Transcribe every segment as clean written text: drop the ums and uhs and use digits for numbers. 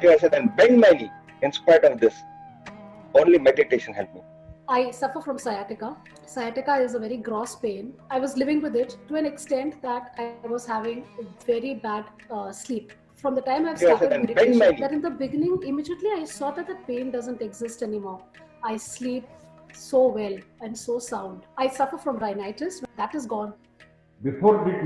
I said, and bend my knee. In spite of this, only meditation helped me. I suffer from sciatica. Sciatica is a very gross pain. I was living with it to an extent that I was having very bad sleep. From the time I've I said, started and bend my meditation, knee. that in the beginning, immediately I saw that the pain doesn't exist anymore. I sleep so well and so sound. I suffer from rhinitis. That is gone. Before this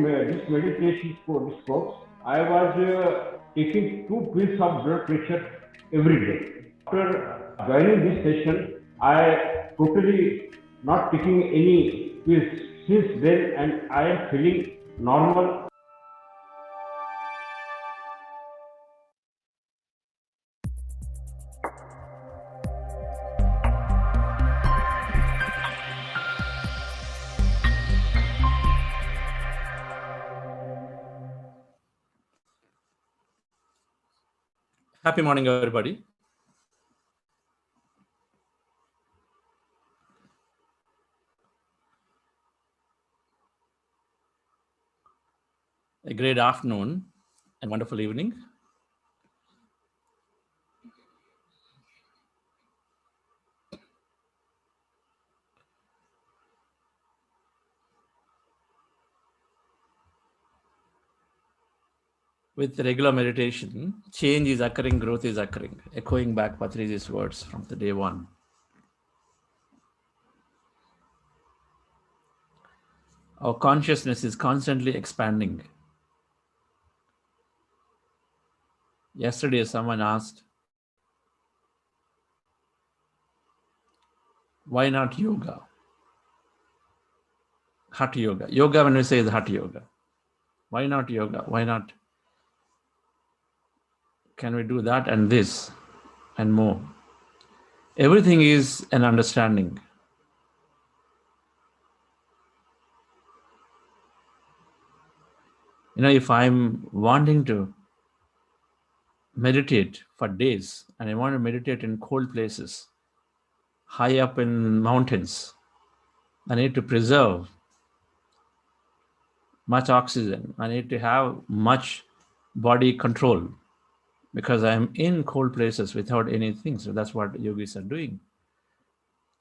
meditation course, I was taking 2 pills of blood pressure every day. After joining this session, I totally not taking any pills since then, and I am feeling normal. Happy morning, everybody. A great afternoon and wonderful evening. With regular meditation, change is occurring, growth is occurring, echoing back Patriji's words from the day one. Our consciousness is constantly expanding. Yesterday, someone asked, why not yoga? Hatha yoga. Yoga, when we say, is hatha yoga. Why not yoga? Why not? Can we do that and this and more? Everything is an understanding. You know, if I'm wanting to meditate for days and I want to meditate in cold places, high up in mountains, I need to preserve much oxygen. I need to have much body control because I'm in cold places without anything. So that's what yogis are doing.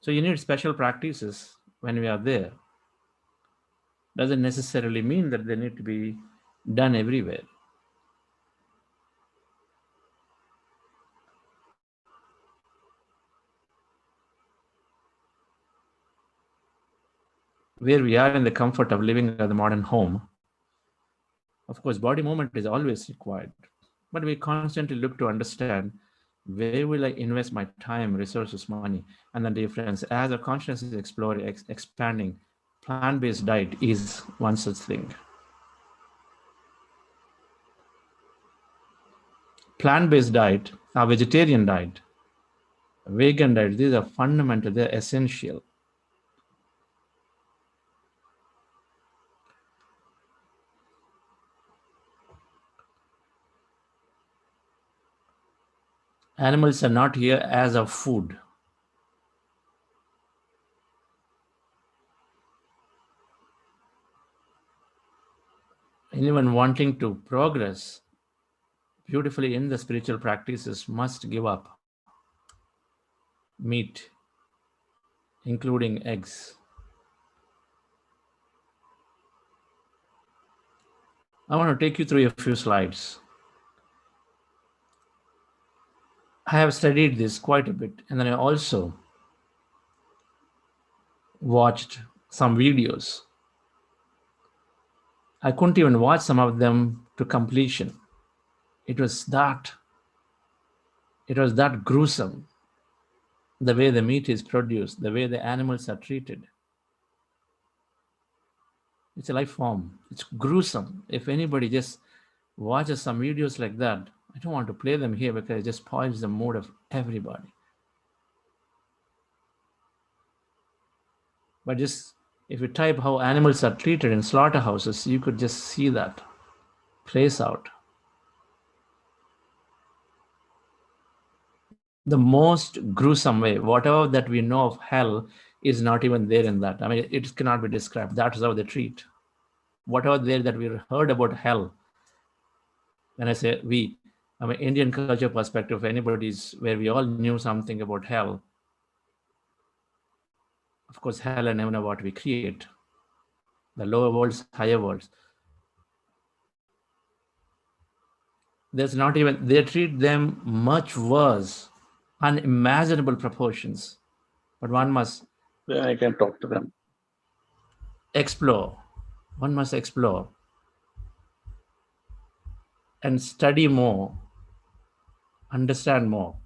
So you need special practices when we are there. Doesn't necessarily mean that they need to be done everywhere. Where we are in the comfort of living at the modern home, of course, body movement is always required, but we constantly look to understand where will I invest my time, resources, money, and the difference. As our consciousness is exploring, expanding, plant-based diet is one such thing. Plant-based diet, a vegetarian diet, vegan diet, these are fundamental, they're essential. Animals are not here as a food. Anyone wanting to progress beautifully in the spiritual practices must give up meat, including eggs. I want to take you through a few slides. I have studied this quite a bit, and then I also watched some videos. I couldn't even watch some of them to completion. It was that gruesome, the way the meat is produced, the way the animals are treated. It's a life form. It's gruesome. If anybody just watches some videos like that, I don't want to play them here because it just spoils the mood of everybody. But just if you type how animals are treated in slaughterhouses, you could just see that plays out. The most gruesome way, whatever that we know of hell is not even there in that. I mean, it cannot be described. That is how they treat. Whatever there that we heard about hell, when I say we, I mean, Indian culture perspective, anybody's where we all knew something about hell. Of course, hell and heaven are what we create. The lower worlds, higher worlds. There's not even, they treat them much worse, unimaginable proportions. But one must I can talk to them. explore. One must explore and study more, understand more.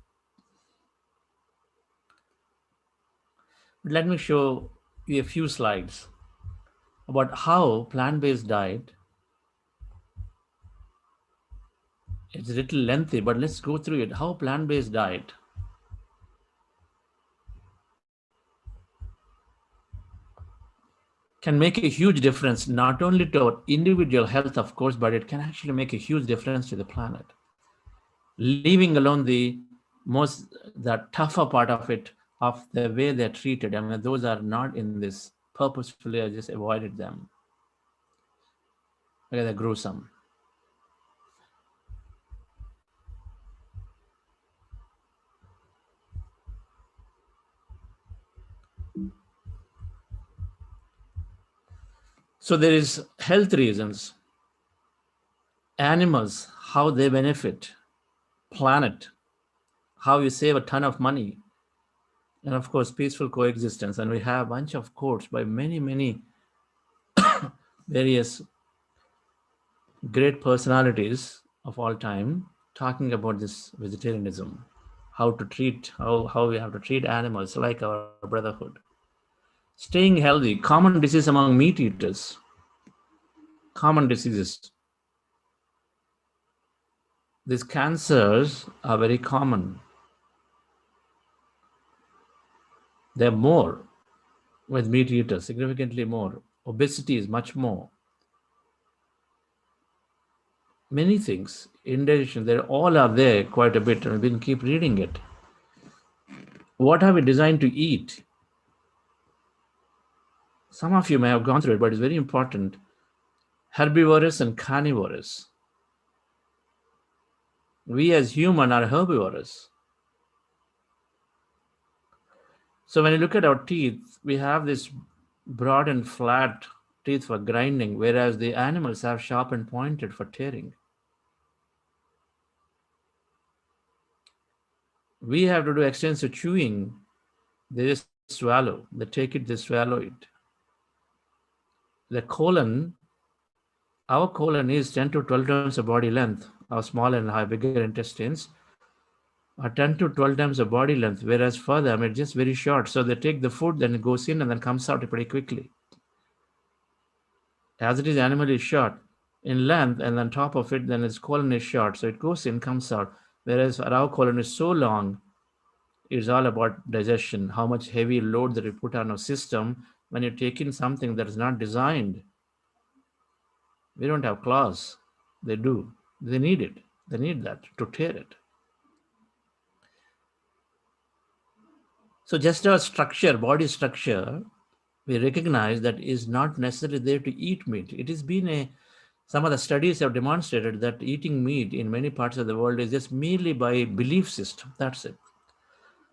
Let me show you a few slides about how plant-based diet, it's a little lengthy, but let's go through it. How plant-based diet can make a huge difference, not only to our individual health, of course, but it can actually make a huge difference to the planet. Leaving alone the tougher part of it, of the way they're treated. I mean, those are not in this purposefully. I just avoided them. Okay, they're gruesome. So there is health reasons, animals, how they benefit, planet, how you save a ton of money, and of course, peaceful coexistence. And we have a bunch of quotes by many various great personalities of all time talking about this vegetarianism, how to treat, how we have to treat animals like our brotherhood. Staying healthy, common disease among meat eaters, common diseases. These cancers are very common. They're more with meat eaters, significantly more. Obesity is much more. Many things, indigestion, they all are there quite a bit, and we can keep reading it. What have we designed to eat? Some of you may have gone through it, but it's very important. Herbivorous and carnivorous. We as human are herbivorous. So when you look at our teeth, we have this broad and flat teeth for grinding, whereas the animals have sharp and pointed for tearing. We have to do extensive chewing. They just swallow. They take it, they swallow it. The colon, our colon is 10 to 12 times the body length. Our small and bigger intestines are 10 to 12 times the body length, whereas for them it's just very short. So they take the food, then it goes in and then comes out pretty quickly. As it is, animal is short in length, and on top of it, then its colon is short. So it goes in, comes out. Whereas our colon is so long, it's all about digestion, how much heavy load that you put on our system when you take in something that is not designed. We don't have claws. They do. They need it. They need that to tear it. So just our structure, body structure, we recognize that is not necessarily there to eat meat. It has been some of the studies have demonstrated that eating meat in many parts of the world is just merely by belief system. That's it.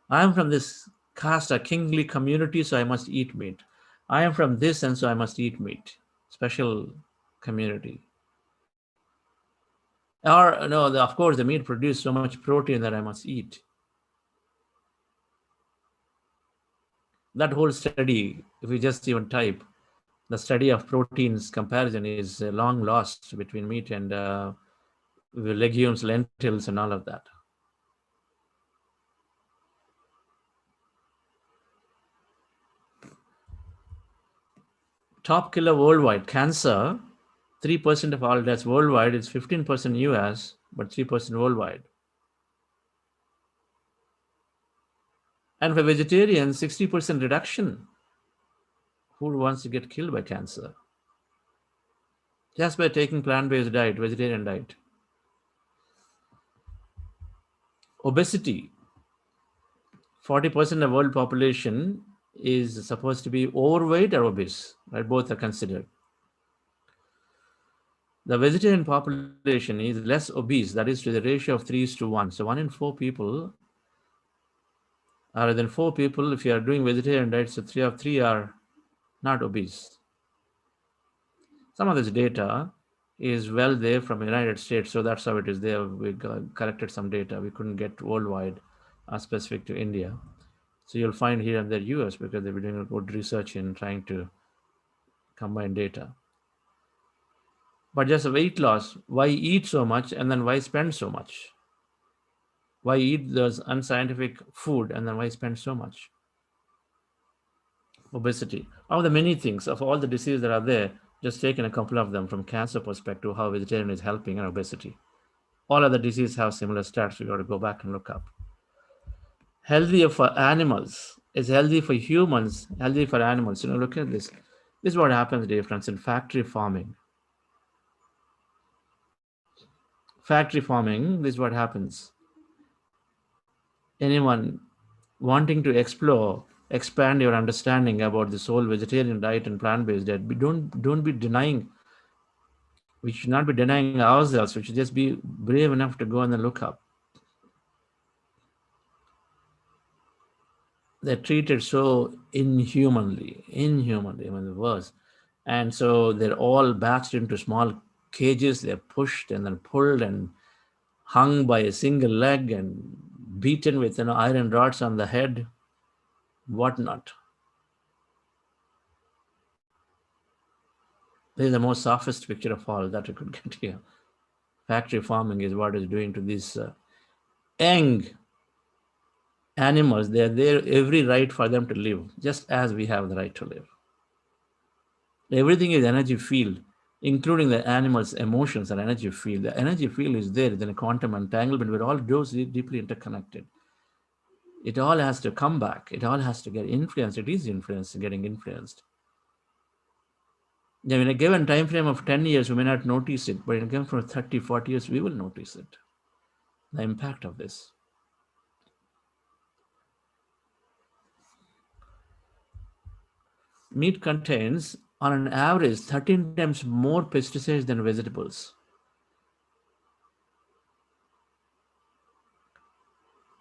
I am from this caste, a kingly community, so I must eat meat. I am from this, and so I must eat meat. Special community. Or no, of course, the meat produces so much protein that I must eat. That whole study, if you just even type, the study of proteins comparison is long lost between meat and legumes, lentils, and all of that. Top killer worldwide, cancer, 3% of all deaths worldwide. It's 15% US, but 3% worldwide. And for vegetarians, 60% reduction. Who wants to get killed by cancer? Just by taking plant-based diet, vegetarian diet. Obesity, 40% of world population is supposed to be overweight or obese, right? Both are considered. The vegetarian population is less obese, that is to the ratio of 3:1. So 1 in 4 people, rather than 4 people, if you are doing vegetarian diet, so 3 of 3 are not obese. Some of this data is well there from the United States, so that's how it is there. We collected some data. We couldn't get worldwide specific to India. So you'll find here and there US because they've been doing good research in trying to combine data. But just a weight loss, why eat so much and then why spend so much? Why eat those unscientific food and then why spend so much? Obesity. Of the many things, of all the diseases that are there, just taking a couple of them from cancer perspective, how vegetarian is helping and obesity. All other diseases have similar stats. We got to go back and look up. Healthier for animals is healthy for humans, healthy for animals. Look at this. This is what happens, dear friends, in factory farming. Factory farming, this is what happens. Anyone wanting to explore, expand your understanding about this whole vegetarian diet and plant-based diet, don't be denying. We should not be denying ourselves. We should just be brave enough to go and then look up. They're treated so inhumanly, even the worst. And so they're all batched into small cages. They're pushed and then pulled and hung by a single leg and beaten with iron rods on the head, whatnot. This is the most softest picture of all that we could get here. Factory farming is what is doing to these young animals. They are there, every right for them to live, just as we have the right to live. Everything is energy field, including the animal's emotions and energy field. The energy field is there, then a quantum entanglement where all those deeply interconnected. It all has to come back. It all has to get influenced. It is influenced, getting influenced. Now, in a given time frame of 10 years, we may not notice it, but in a given from 30, 40 years, we will notice it. The impact of this. Meat contains, on an average, 13 times more pesticides than vegetables.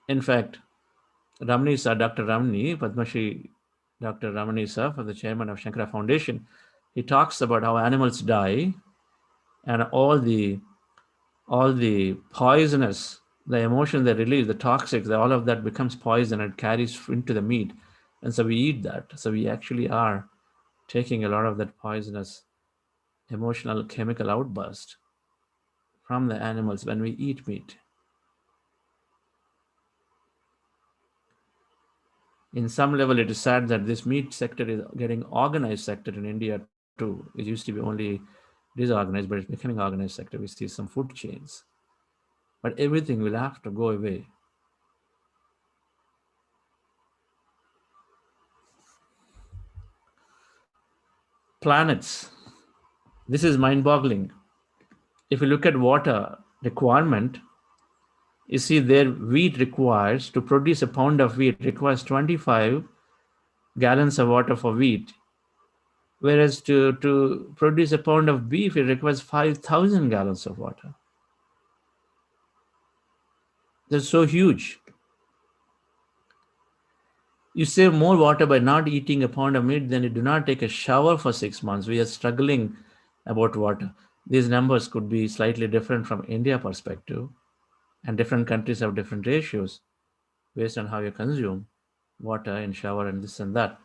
In fact, Ramani Sir, Dr. Ramani, Padma Shri Dr. Ramani Sir, the chairman of Shankara Foundation, he talks about how animals die and all the poisonous, the emotion they release, the toxics, all of that becomes poison and carries into the meat. And so we eat that. So we actually are taking a lot of that poisonous emotional chemical outburst from the animals when we eat meat. In some level, it is sad that this meat sector is getting organized sector in India too. It used to be only disorganized, but it's becoming organized sector. We see some food chains. But everything will have to go away. Planets. This is mind-boggling. If you look at water requirement, you see there wheat requires, to produce a pound of wheat, requires 25 gallons of water for wheat. Whereas to produce a pound of beef, it requires 5,000 gallons of water. That's so huge. You save more water by not eating a pound of meat than you do not take a shower for 6 months. We are struggling about water. These numbers could be slightly different from India perspective, and different countries have different ratios based on how you consume water in shower and this and that.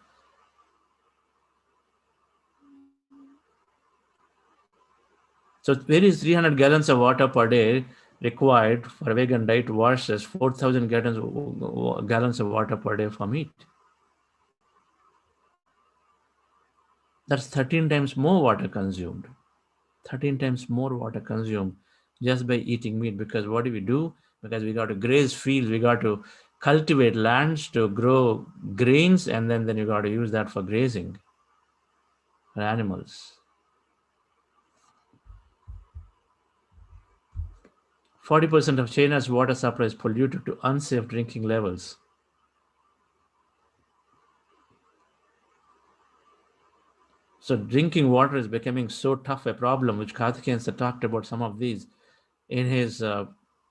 So where is 300 gallons of water per day required for a vegan diet versus 4,000 gallons of water per day for meat? That's 13 times more water consumed. 13 times more water consumed just by eating meat. Because what do we do? Because we got to graze fields, we got to cultivate lands to grow grains, and then you got to use that for grazing for animals. 40% of China's water supply is polluted to unsafe drinking levels. So drinking water is becoming so tough a problem, which Karthikeyan talked about some of these in his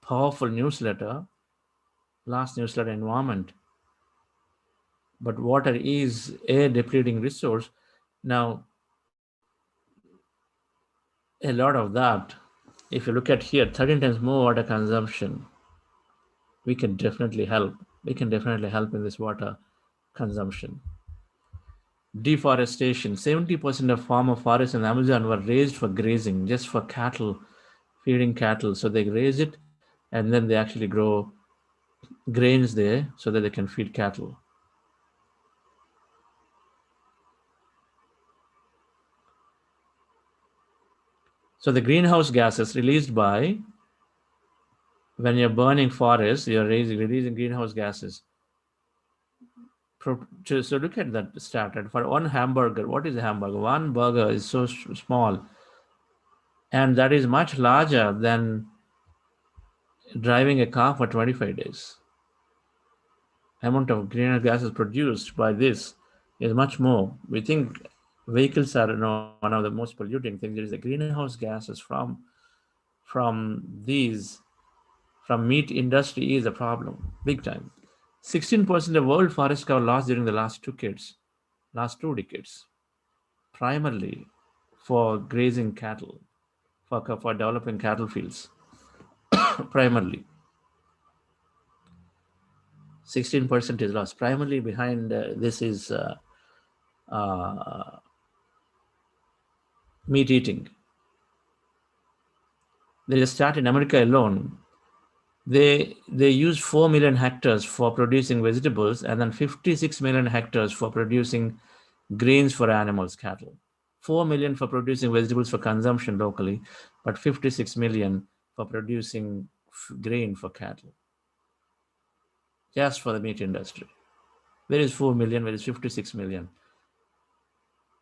powerful newsletter, last newsletter, Environment. But water is a depleting resource. Now, a lot of that, if you look at here, 13 times more water consumption, we can definitely help. We can definitely help in this water consumption. Deforestation. 70% of former forests in the Amazon were raised for grazing, just for cattle, feeding cattle. So they raise it and then they actually grow grains there so that they can feed cattle. So the greenhouse gases released by, when you're burning forests, you're releasing greenhouse gases. So look at that stat. Right? For one hamburger, what is a hamburger? One burger is so small, and that is much larger than driving a car for 25 days. Amount of greenhouse gases produced by this is much more. We think vehicles are one of the most polluting things. There is a greenhouse gases from these from meat industry is a problem, big time. 16% of world forest cover lost during the last two decades, primarily for grazing cattle, for developing cattle fields, primarily. 16% is lost. Primarily behind this is uh, meat eating. There is a stat in America alone. They use 4 million hectares for producing vegetables and then 56 million hectares for producing grains for animals, cattle. 4 million for producing vegetables for consumption locally, but 56 million for producing grain for cattle. Just for the meat industry. Where is 4 million? Where is 56 million?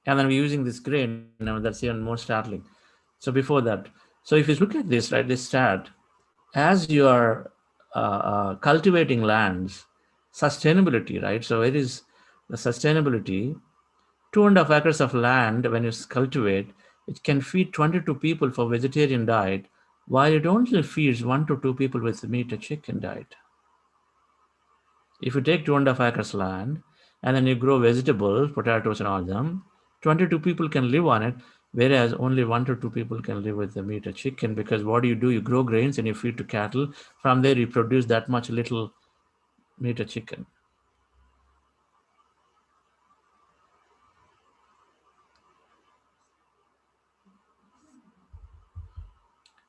And then we're using this grain, that's even more startling. So before that, so if you look at this, right, this stat, as you are cultivating lands, sustainability, right? So it is the sustainability, 2.5 acres of land, when you cultivate, it can feed 22 people for vegetarian diet, while it only feeds 1 to 2 people with meat or chicken diet. If you take 2.5 acres land and then you grow vegetables, potatoes and all of them, 22 people can live on it, whereas only 1 to 2 people can live with the meat or chicken, because what do? You grow grains and you feed to cattle. From there, you produce that much little meat or chicken.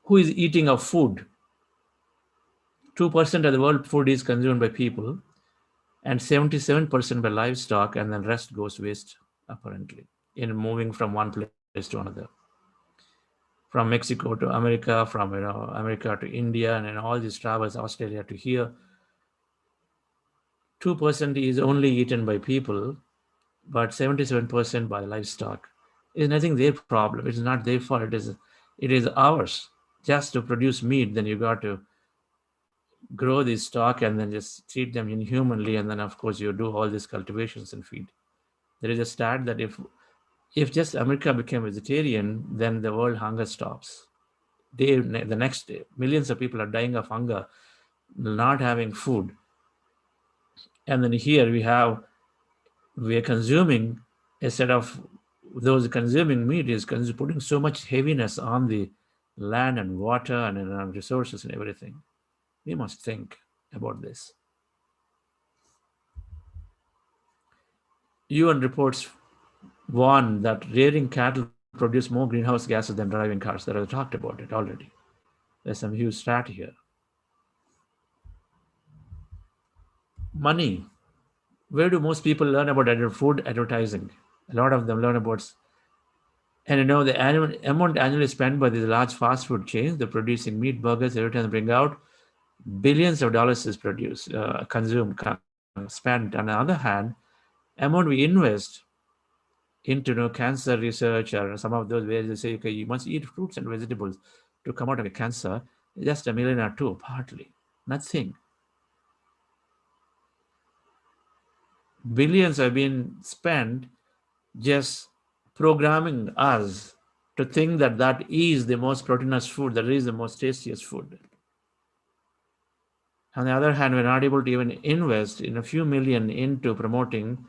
Who is eating our food? 2% of the world food is consumed by people and 77% by livestock, and then rest goes waste, apparently, in moving from one place to another. From Mexico to America, from America to India, and all these travels, Australia to here. 2% is only eaten by people, but 77% by livestock. It's nothing their problem. It's not their fault. It is ours. Just to produce meat, then you got to grow this stock and then just treat them inhumanly, and then of course you do all these cultivations and feed. There is a stat that if just America became vegetarian, then the world hunger stops. The next day, millions of people are dying of hunger, not having food. And then here we are consuming, instead of those consuming meat, is putting so much heaviness on the land and water and on resources and everything. We must think about this. UN reports warn that rearing cattle produce more greenhouse gases than driving cars. That I talked about it already. There's some huge stat here. Money. Where do most people learn about food advertising? A lot of them learn about, and the annual amount annually spent by these large fast food chains, they're producing meat, burgers, every time they bring out, billions of dollars is produced, consumed, spent. On the other hand, amount we invest into cancer research or some of those where they say, okay, you must eat fruits and vegetables to come out of a cancer, just $1 million or $2 million, partly, nothing. Billions have been spent just programming us to think that that is the most proteinous food, that is the most tastiest food. On the other hand, we're not able to even invest in a few million into promoting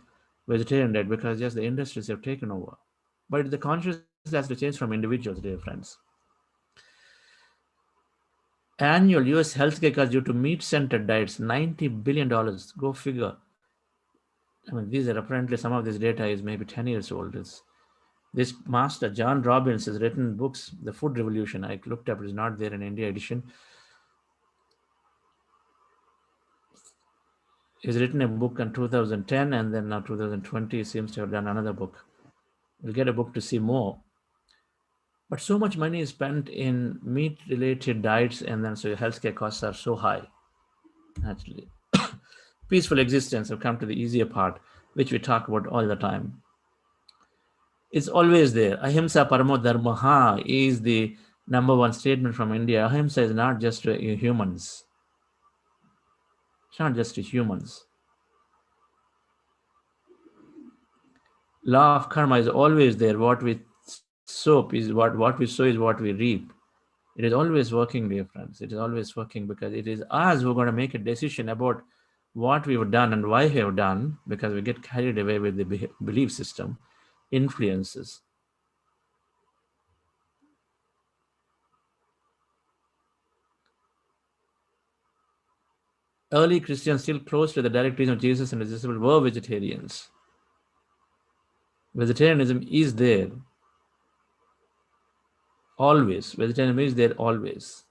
vegetarian diet because just the industries have taken over. But the consciousness has to change from individuals, dear friends. Annual US healthcare costs due to meat-centered diets, $90 billion. Go figure. I mean, these are apparently some of this data is maybe 10 years old. This master, John Robbins, has written books, The Food Revolution. I looked up, it's not there in India edition. He's written a book in 2010, and then now 2020 he seems to have done another book. We'll get a book to see more. But so much money is spent in meat-related diets, and then so your healthcare costs are so high. Actually, peaceful existence. I've come to the easier part, which we talk about all the time. It's always there. Ahimsa paramo dharmaha is the number one statement from India. Ahimsa is not just to humans. It's not just to humans. Law of karma is always there. What we sow is what we sow is what we reap. It is always working, dear friends. It is always working because it is us who are going to make a decision about what we have done and why we have done, because we get carried away with the belief system, influences. Early Christians, still close to the direct teaching of Jesus and his disciples, were vegetarians. Vegetarianism is there. Always. Vegetarianism is there always.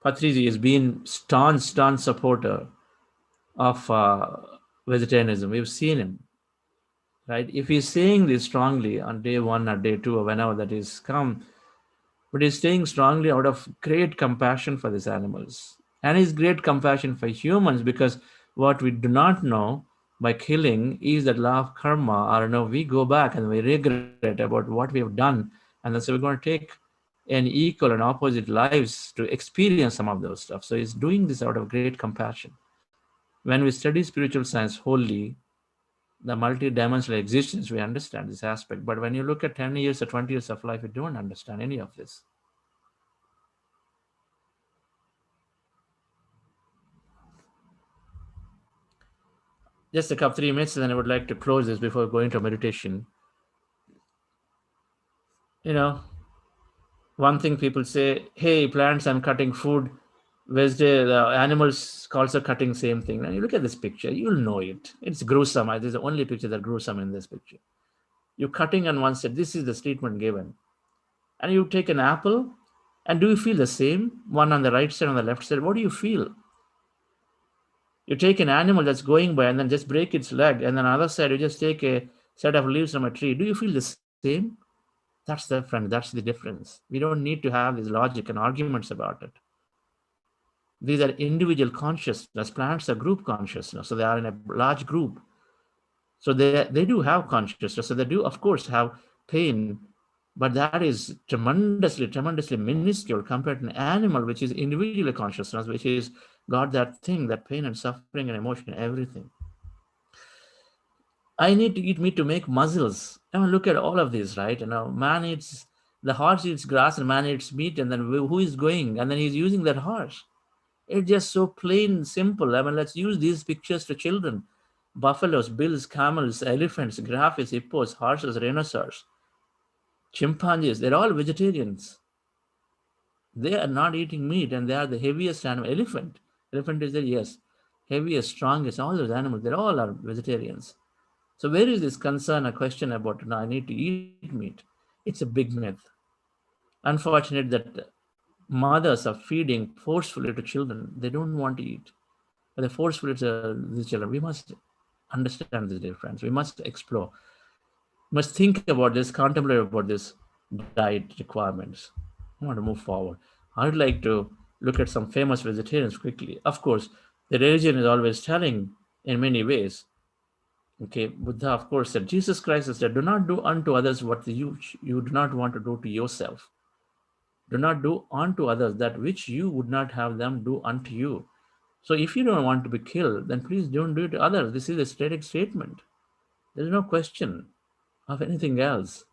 Patriji has been staunch supporter of vegetarianism. We've seen him, right? If he's saying this strongly on day one or day two or whenever that is come, but he's saying strongly out of great compassion for these animals. And his great compassion for humans, because what we do not know by killing is that law of karma, or no, we go back and we regret about what we have done. And then so we're going to take an equal and opposite lives to experience some of those stuff. So he's doing this out of great compassion. When we study spiritual science wholly, the multi-dimensional existence, we understand this aspect. But when you look at 10 years or 20 years of life, you don't understand any of this. Just a couple 3 minutes, and then I would like to close this before going to meditation. One thing people say, hey, plants, I'm cutting food. The animals also cutting same thing. Now you look at this picture, you'll know it. It's gruesome. This is the only picture that's gruesome in this picture. You're cutting on one side. This is the statement given. And you take an apple, and do you feel the same? One on the right side, on the left side. What do you feel? You take an animal that's going by and then just break its leg, and then on the other side, you just take a set of leaves from a tree. Do you feel the same? That's the difference. That's the difference. We don't need to have this logic and arguments about it. These are individual consciousness. Plants are group consciousness. So they are in a large group. So they do have consciousness. So they do, of course, have pain, but that is tremendously minuscule compared to an animal, which is individual consciousness, which is got that thing, that pain and suffering and emotion, everything. I need to eat meat to make muscles. I mean, look at all of this, right? Man eats, the horse eats grass and man eats meat, and then who is going? And then he's using that horse. It's just so plain simple. I mean, let's use these pictures to children. Buffaloes, bills, camels, elephants, giraffes, hippos, horses, rhinoceros, chimpanzees, they're all vegetarians. They are not eating meat, and they are the heaviest animal. Elephant is there, yes. Heaviest, strongest, all those animals, they all are vegetarians. So where is this concern, a question about, I need to eat meat? It's a big myth. Unfortunate that mothers are feeding forcefully to children. They don't want to eat, but they forcefully to the children. We must understand this difference. We must explore. We must think about this, contemplate about this diet requirements. I want to move forward. I'd like to look at some famous vegetarians quickly. Of course, the religion is always telling in many ways. Okay, Buddha, of course, said, Jesus Christ said, do not do unto others what you do not want to do to yourself. Do not do unto others that which you would not have them do unto you. So if you don't want to be killed, then please don't do it to others. This is a static statement. There is no question. of anything else.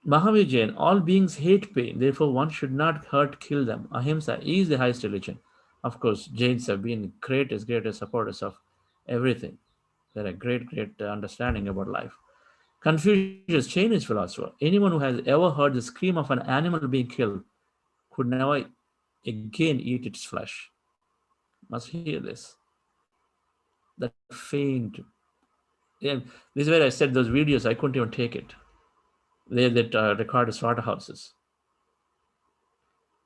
Mahavir Jain, all beings hate pain, therefore one should not hurt, kill them. Ahimsa is the highest religion. Of course, Jains have been greatest supporters of everything. They're a great understanding about life. Confucius, Chinese philosopher, anyone who has ever heard the scream of an animal being killed could never again eat its flesh. Must hear this. That faint. Yeah, this is where I said those videos, I couldn't even take it. They that record slaughterhouses.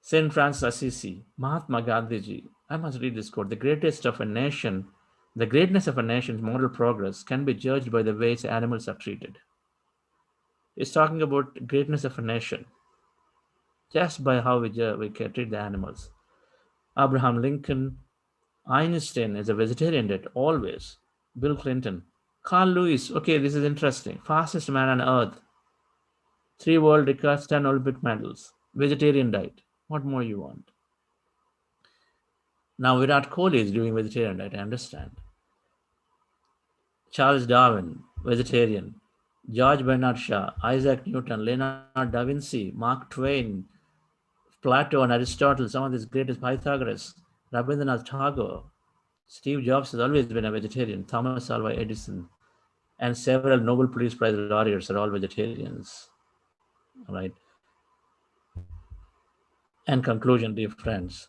Saint Francis Assisi, Mahatma Gandhiji. I must read this quote. The greatness of a nation's moral progress can be judged by the ways animals are treated. It's talking about greatness of a nation just by how we can treat the animals. Abraham Lincoln, Einstein is a vegetarian diet, always. Bill Clinton, Carl Lewis. Okay, this is interesting. Fastest man on earth. 3 world records, 10 Olympic medals. Vegetarian diet. What more you want? Now Virat Kohli is doing vegetarian diet, I understand. Charles Darwin, vegetarian. George Bernard Shaw, Isaac Newton, Leonardo da Vinci, Mark Twain, Plato and Aristotle, some of these greatest, Pythagoras, Rabindranath Tagore, Steve Jobs has always been a vegetarian, Thomas Alva Edison, and several Nobel Peace Prize laureates are all vegetarians. All right. And conclusion, dear friends,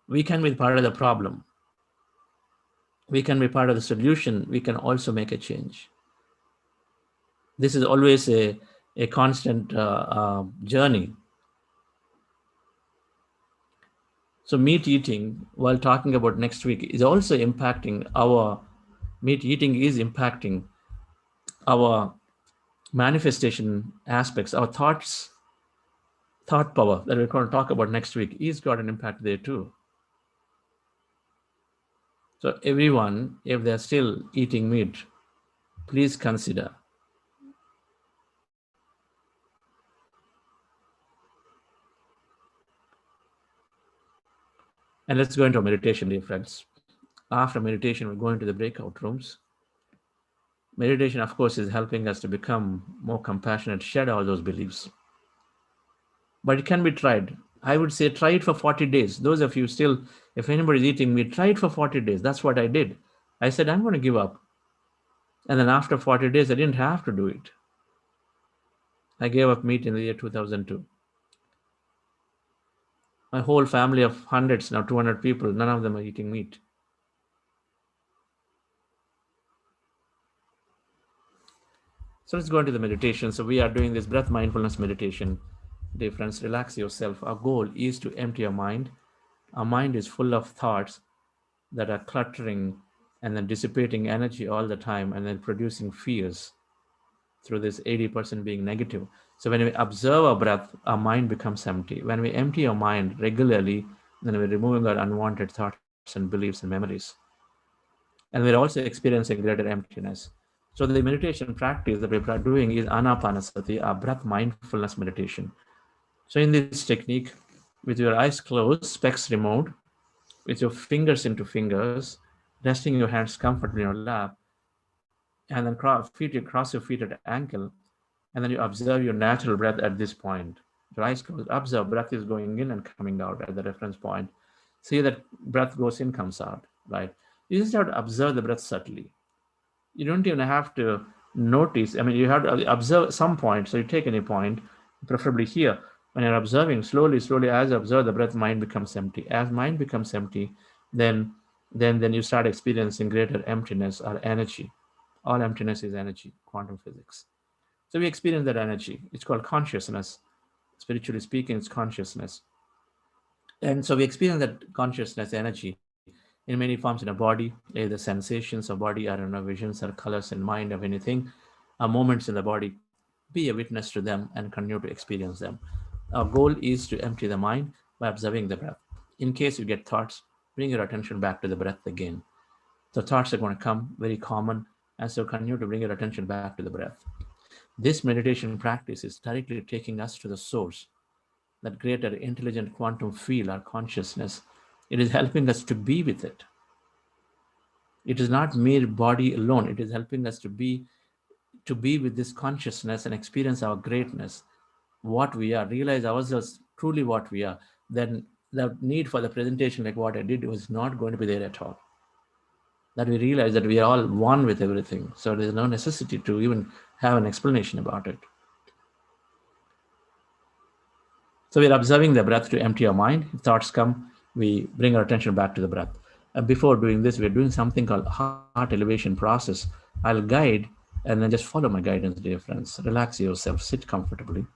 we can be part of the problem. We can be part of the solution. We can also make a change. This is always a constant journey. So meat eating, while talking about next week, is also impacting meat eating is impacting our manifestation aspects, our thought power that we're going to talk about next week is got an impact there too. So everyone, if they're still eating meat, please consider. And let's go into meditation, dear friends. After meditation, we're going to the breakout rooms. Meditation, of course, is helping us to become more compassionate, shed all those beliefs. But it can be tried. I would say try it for 40 days. Those of you still, if anybody's eating meat, try it for 40 days. That's what I did. I said, I'm going to give up. And then after 40 days, I didn't have to do it. I gave up meat in the year 2002. My whole family of hundreds, now 200 people, none of them are eating meat. So let's go into the meditation. So we are doing this breath mindfulness meditation. Dear friends, relax yourself. Our goal is to empty our mind. Our mind is full of thoughts that are cluttering and then dissipating energy all the time and then producing fears through this 80% being negative. So when we observe our breath, our mind becomes empty. When we empty our mind regularly, then we're removing our unwanted thoughts and beliefs and memories. And we're also experiencing greater emptiness. So the meditation practice that we're doing is anapanasati, our breath mindfulness meditation. So in this technique, with your eyes closed, specs removed, with your fingers into fingers, resting your hands comfortably on your lap, and then cross your feet at ankle, and then you observe your natural breath at this point. Your eyes closed, observe breath is going in and coming out at the reference point. See that breath goes in, comes out, right? You just have to observe the breath subtly. You don't even have to notice. I mean, you have to observe some point. So you take any point, preferably here. When you're observing slowly, as you observe the breath, mind becomes empty. As mind becomes empty, then you start experiencing greater emptiness or energy. All emptiness is energy, quantum physics. So we experience that energy. It's called consciousness. Spiritually speaking, it's consciousness. And so we experience that consciousness energy in many forms in a body, either sensations of body, I don't know, visions or colors in mind of anything, moments in the body. Be a witness to them and continue to experience them. Our goal is to empty the mind by observing the breath. In case you get thoughts, bring your attention back to the breath again. The thoughts are going to come, very common, and so continue to bring your attention back to the breath. This meditation practice is directly taking us to the source, that greater intelligent quantum field, our consciousness. It is helping us to be with it. It is not mere body alone. It is helping us to be with this consciousness and experience our greatness, what we are, realize ourselves truly what we are. Then the need for the presentation like what I did was not going to be there at all. That we realize that we are all one with everything. So there's no necessity to even have an explanation about it. So we're observing the breath to empty our mind. If thoughts come, we bring our attention back to the breath. And before doing this, we're doing something called heart elevation process. I'll guide and then just follow my guidance, dear friends. Relax yourself, sit comfortably.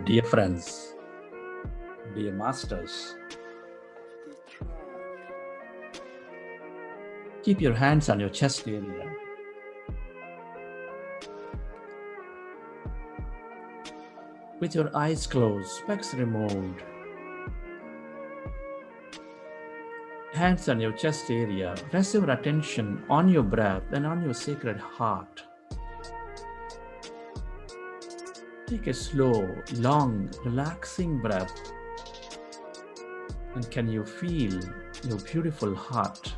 Dear friends, dear masters, keep your hands on your chest area. With your eyes closed, specs removed, hands on your chest area, rest your attention on your breath and on your sacred heart. Take a slow, long, relaxing breath. And can you feel your beautiful heart?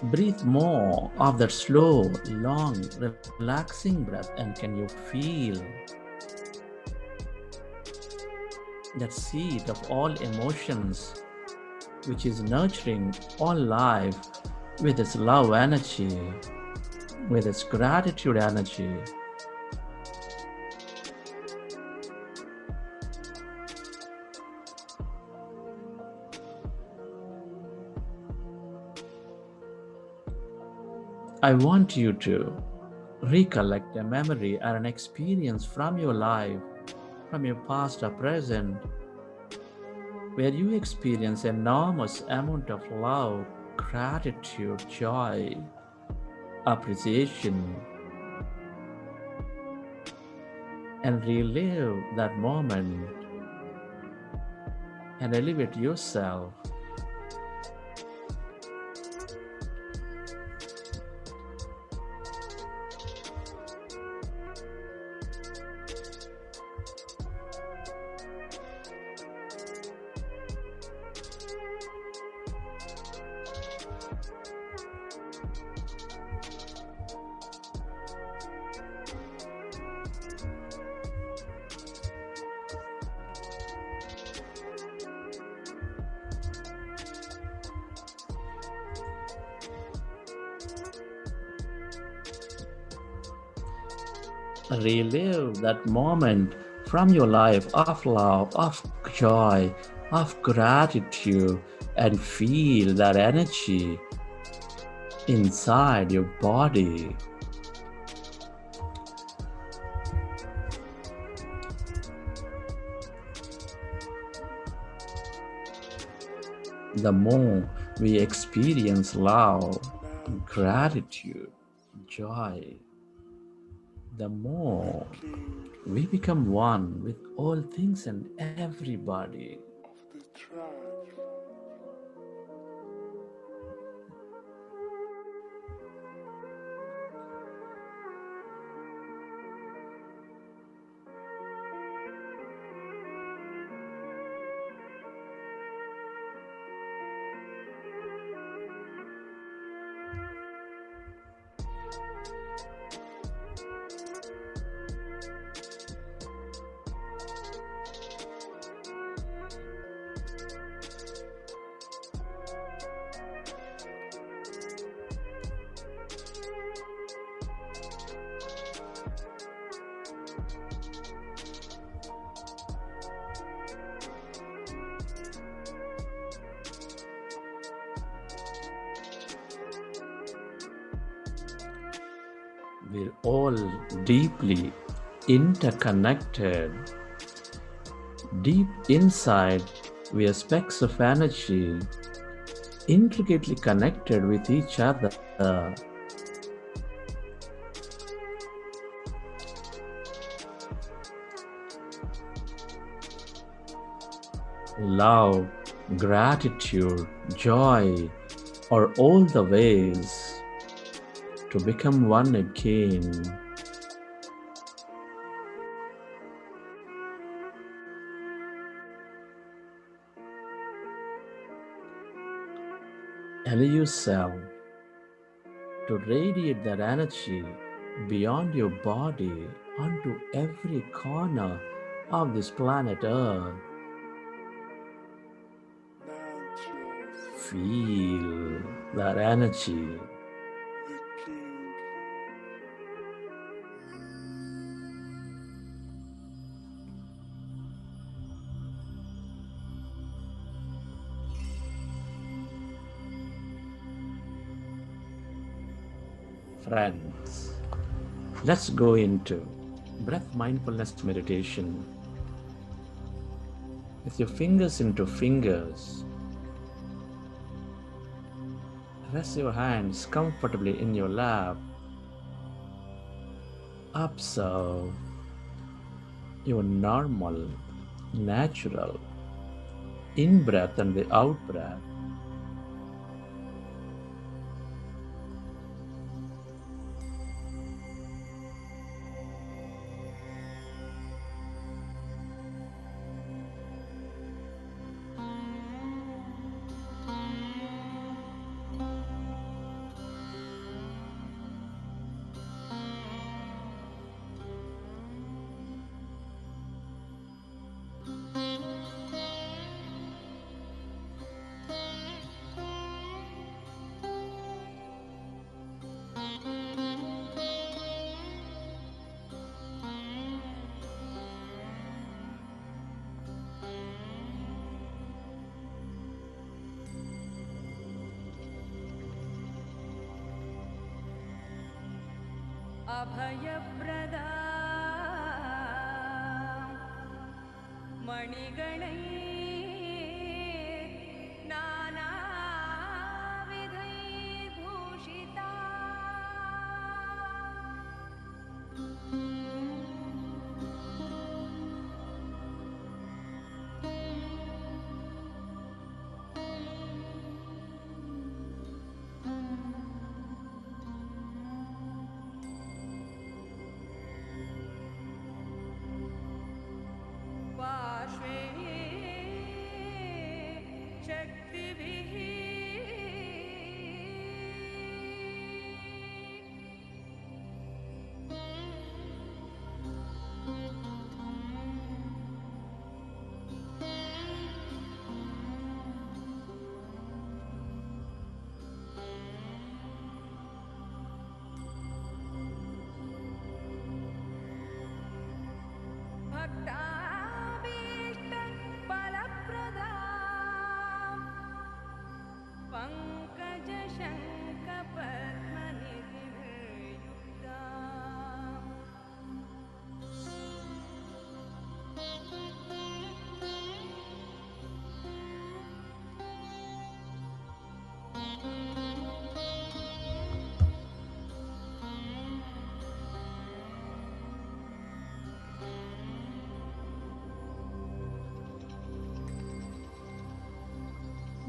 Breathe more of that slow, long, relaxing breath, and can you feel that seed of all emotions, which is nurturing all life with its love energy, with its gratitude energy. I want you to recollect a memory or an experience from your life, from your past or present, where you experience enormous amount of love, gratitude, joy, appreciation, and relive that moment and elevate yourself. Relive that moment from your life of love, of joy, of gratitude, and feel that energy inside your body. The more we experience love, gratitude, joy, the more we become one with all things and everybody. We're all deeply interconnected. Deep inside, we are specks of energy, intricately connected with each other. Love, gratitude, joy are all the ways to become one again. Allow yourself to radiate that energy beyond your body onto every corner of this planet Earth. Feel that energy. Friends, let's go into breath mindfulness meditation. With your fingers into fingers, rest your hands comfortably in your lap. Observe your normal, natural in-breath and the out-breath. अभयप्रदा मणिगणै नानाविधैर्भूषिता पार्श्वे शक्तिभिः भक्ताभीष्ट फलप्रदा पङ्कजशङ्खपद्मनिधिर्युक्ता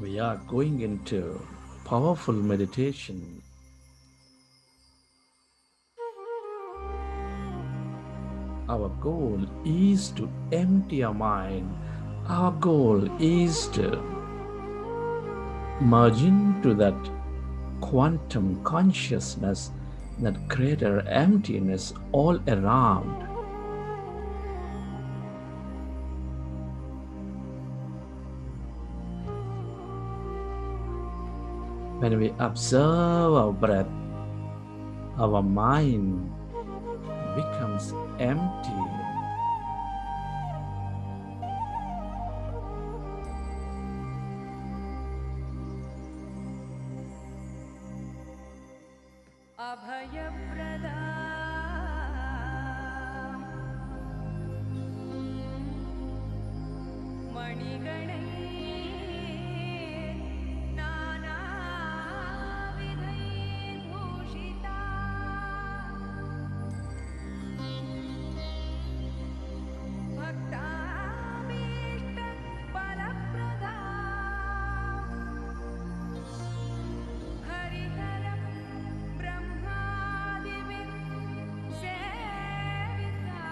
We are going into powerful meditation. Our goal is to empty our mind. Our goal is to merge into that quantum consciousness, that greater emptiness all around. When we observe our breath, our mind becomes empty. अभयप्रदा मणिगणै नानाविधैर्भूषिता भक्ताभीष्टफलप्रदा हरिहरं ब्रह्मादिभिः सेविता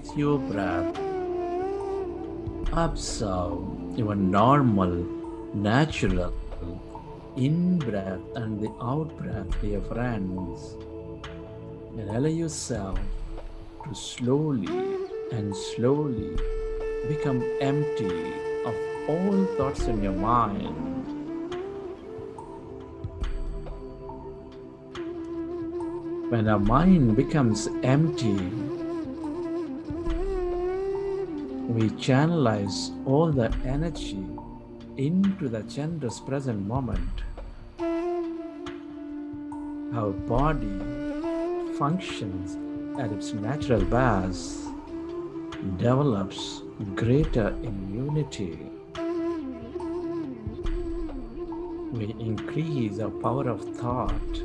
with your breath. Observe your normal, natural in breath and the out breath, dear friends. And allow yourself to slowly become empty of all thoughts in your mind. When our mind becomes empty, we channelize all the energy into the generous present moment. Our body functions at its natural best, develops greater immunity. We increase our power of thought.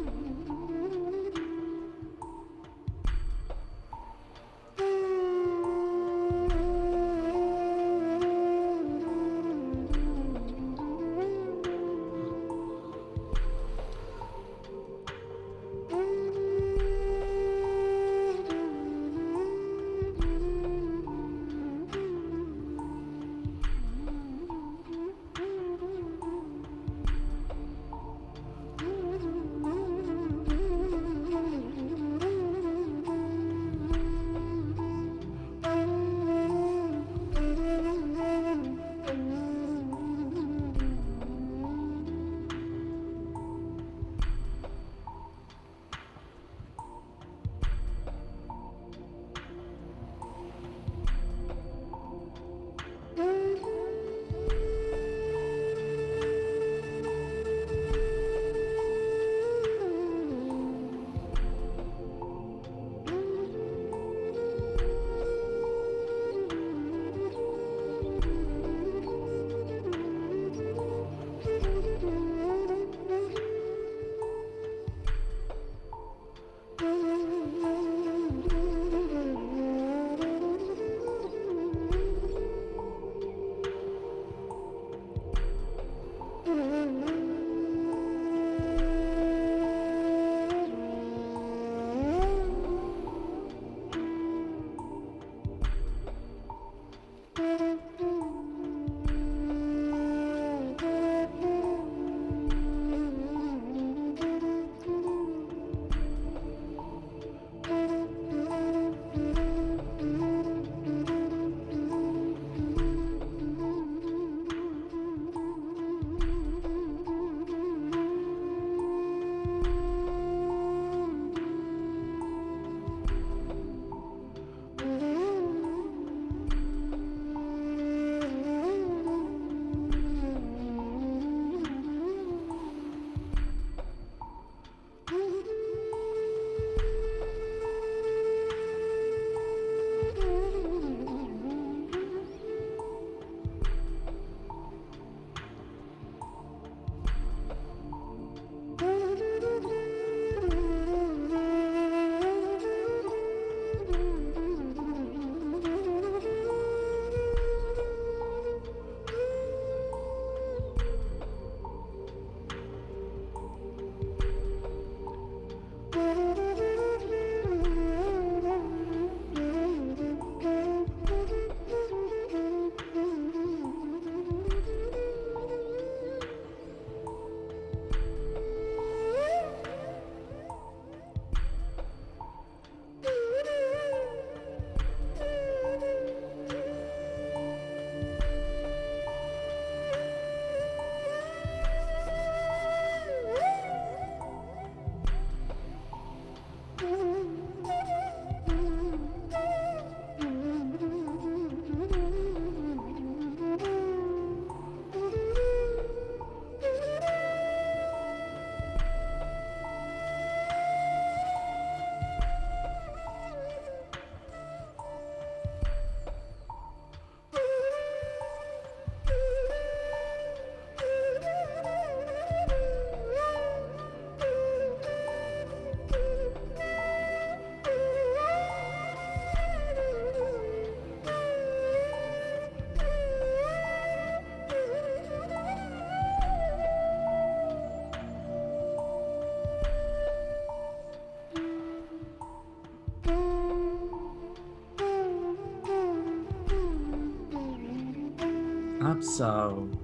observe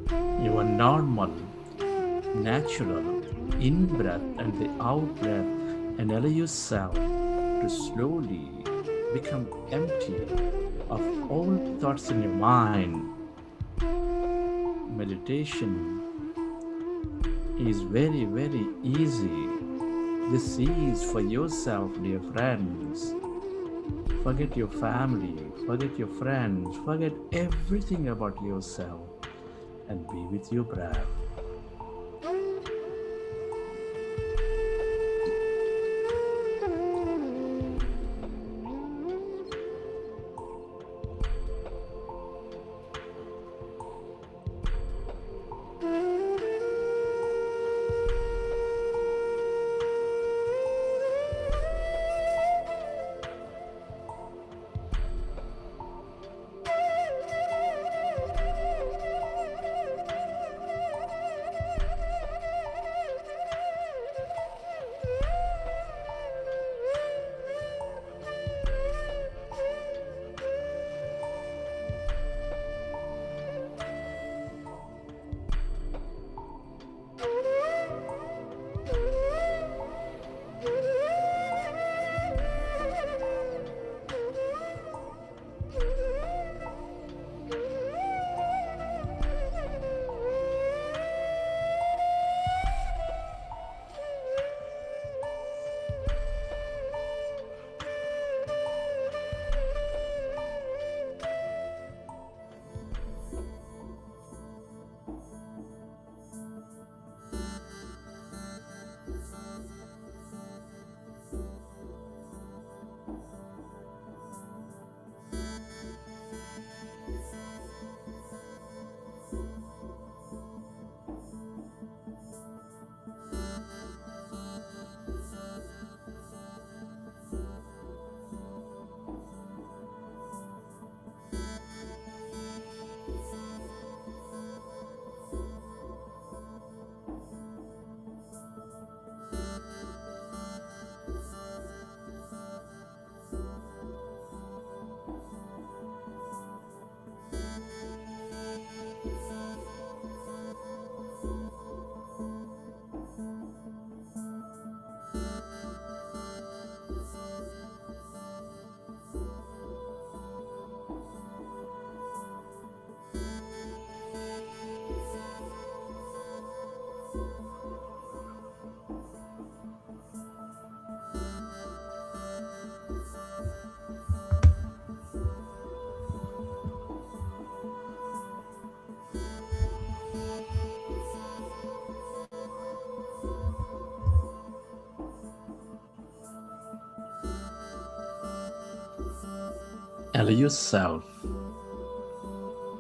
your normal, natural in breath and the out breath, and allow yourself to slowly become empty of all thoughts in your mind. Meditation is very, very easy. This is for yourself, dear friends. Forget your family, forget your friends, forget everything about yourself and be with your breath. Allow yourself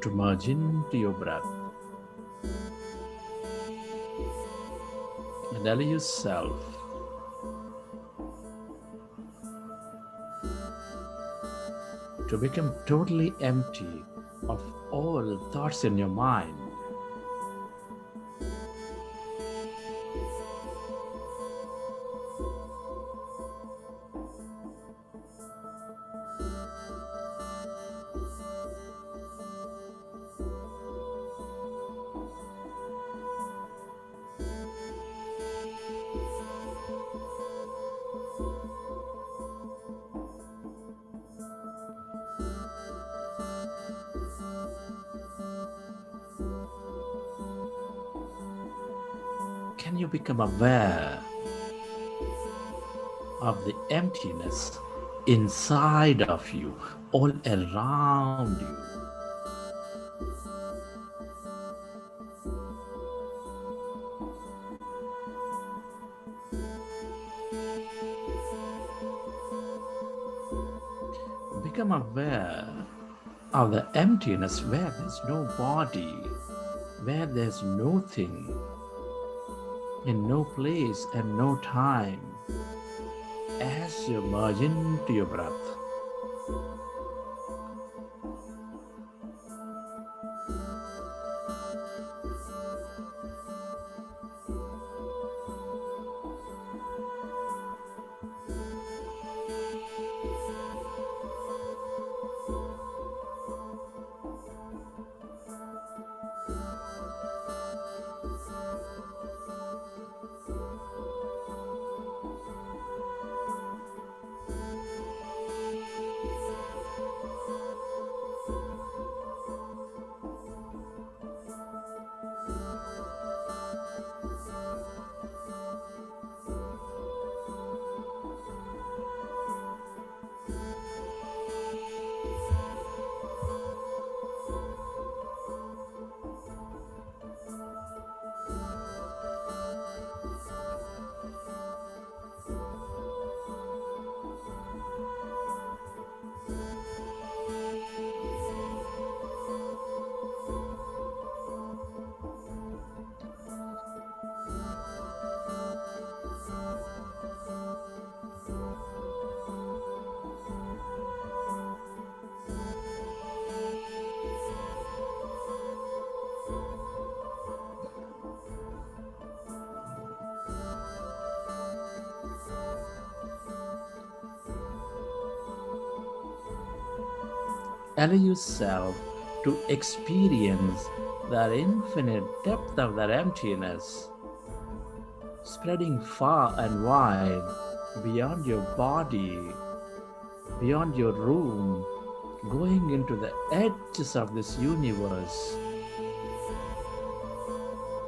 to merge into your breath and allow yourself to become totally empty of all thoughts in your mind. Can you become aware of the emptiness inside of you, all around you? Become aware of the emptiness where there's no body, where there's no thing, in no place and no time, as you merge into your breath. Allow yourself to experience that infinite depth of that emptiness, spreading far and wide beyond your body, beyond your room, going into the edges of this universe.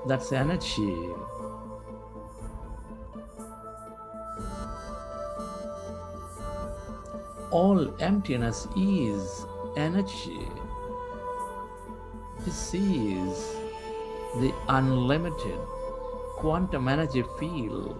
That's energy. All emptiness is energy. This is the unlimited quantum energy field.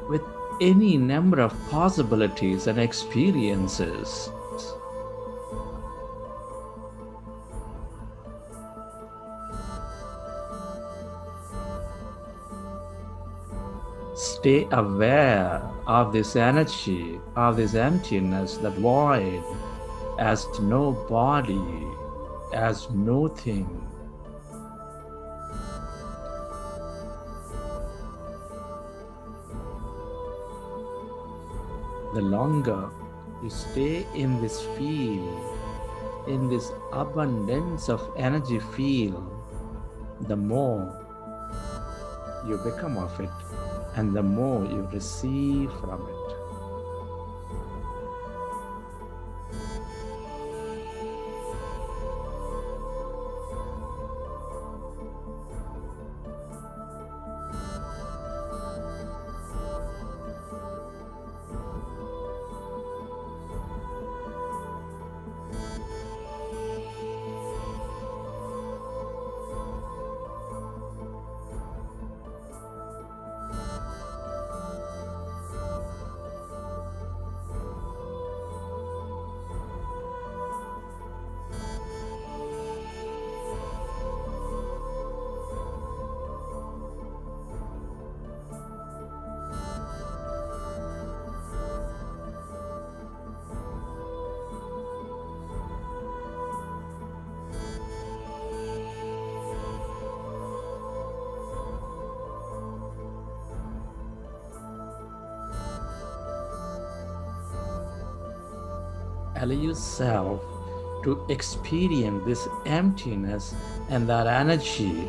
With any number of possibilities and experiences. Stay aware of this energy, of this emptiness, that void, as no body, as nothing. The longer you stay in this field, in this abundance of energy field, the more you become of it, and the more you receive from it. Allow yourself to experience this emptiness and that energy.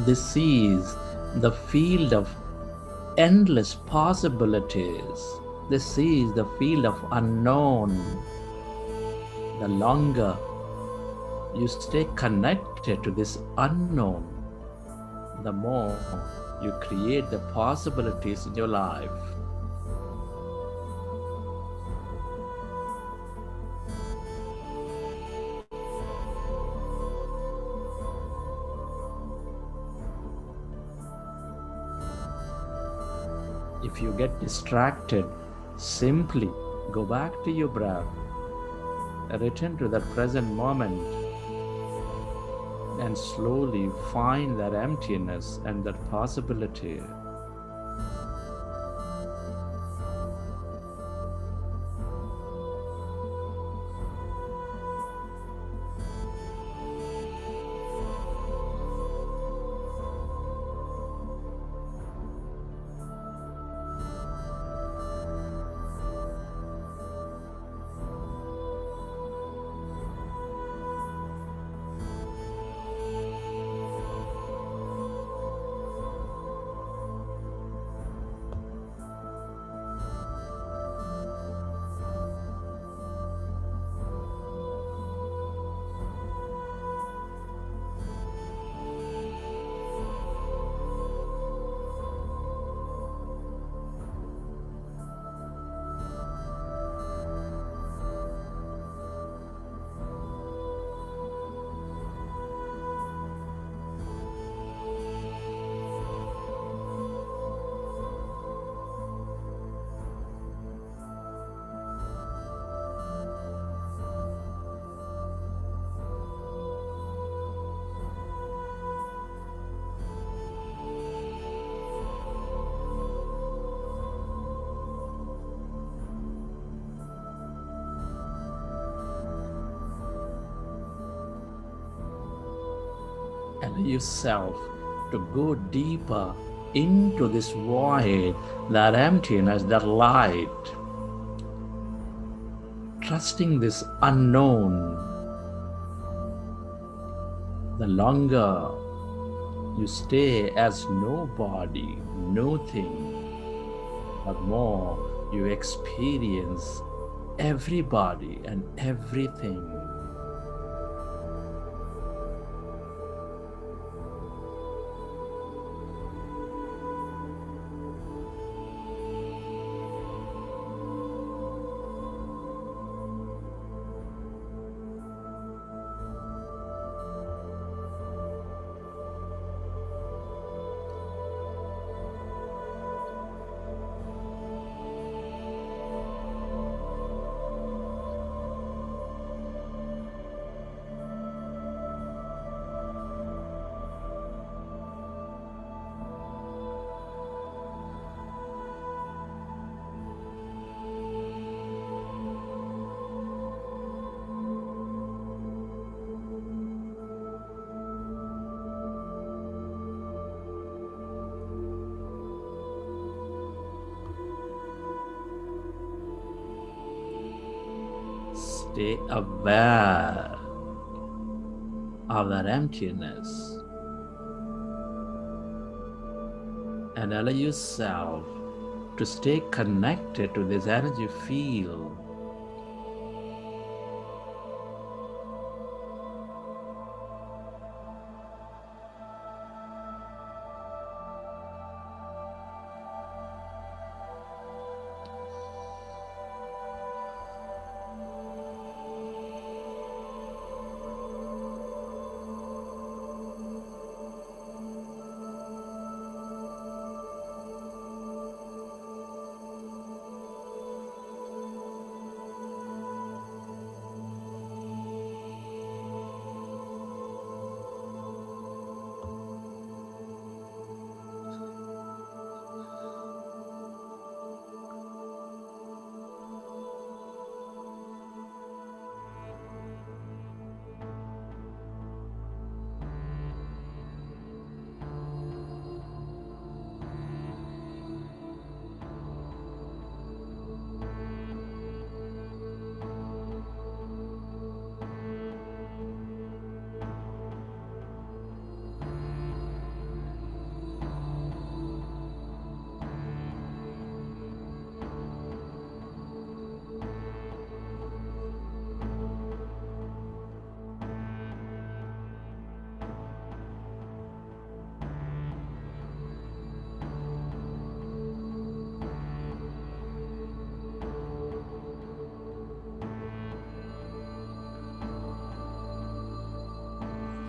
This is the field of endless possibilities. This is the field of unknown. The longer you stay connected to this unknown, the more you create the possibilities in your life. If you get distracted, simply go back to your breath, return to the present moment, and slowly find that emptiness and that possibility. Allow yourself to go deeper into this void, that emptiness, that light. Trusting this unknown. The longer you stay as nobody, nothing, the more you experience everybody and everything. Stay aware of that emptiness and allow yourself to stay connected to this energy field.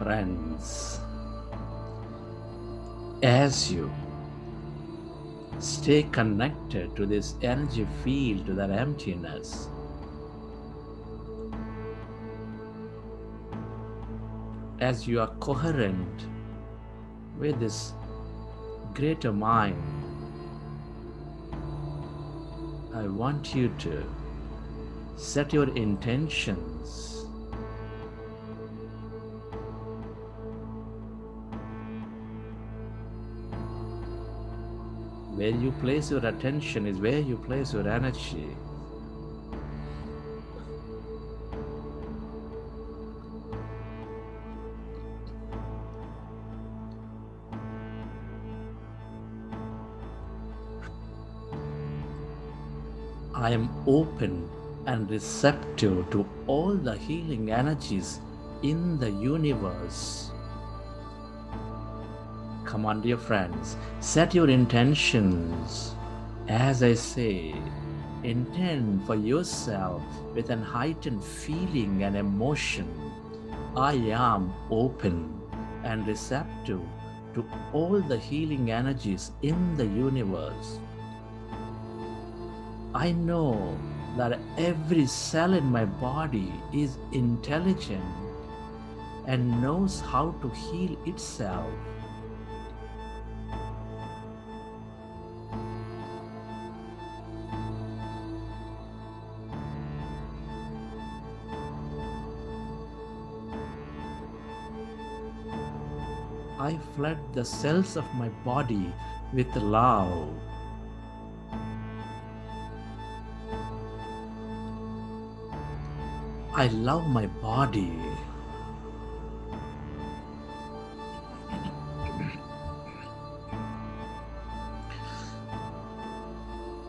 Friends, as you stay connected to this energy field, to that emptiness, as you are coherent with this greater mind, I want you to set your intentions. Where you place your attention is where you place your energy. I am open and receptive to all the healing energies in the universe. Come on, dear friends, set your intentions. As I say, intend for yourself with an heightened feeling and emotion. I am open and receptive to all the healing energies in the universe. I know that every cell in my body is intelligent and knows how to heal itself. I flood the cells of my body with love. I love my body.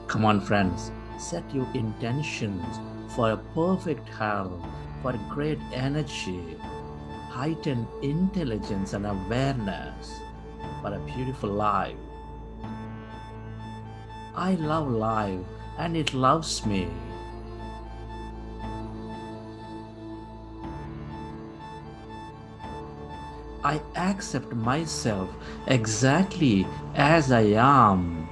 Come on, friends, set your intentions for a perfect health, for great energy, heightened intelligence and awareness, for a beautiful life. I love life and it loves me. I accept myself exactly as I am.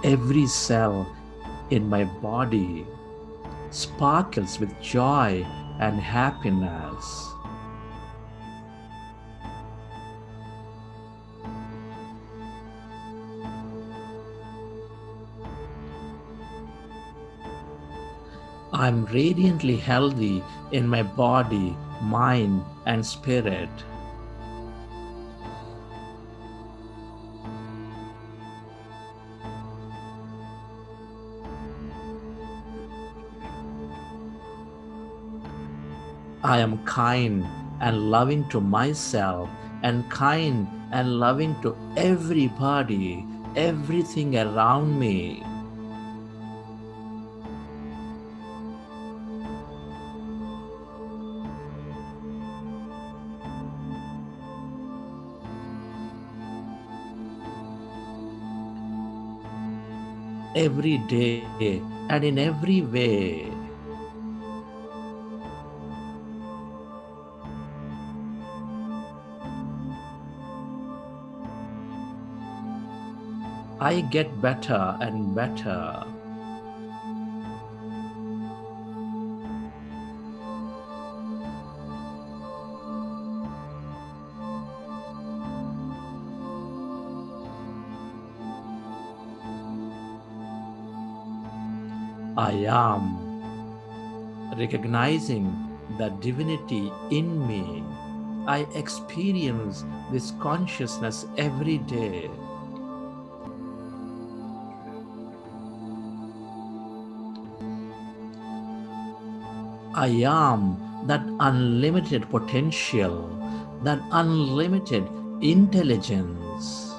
Every cell in my body sparkles with joy and happiness. I'm radiantly healthy in my body, mind, and spirit. I am kind and loving to myself and kind and loving to everybody, everything around me. Every day and in every way. I get better and better. I am recognizing the divinity in me. I experience this consciousness every day. I am that unlimited potential, that unlimited intelligence.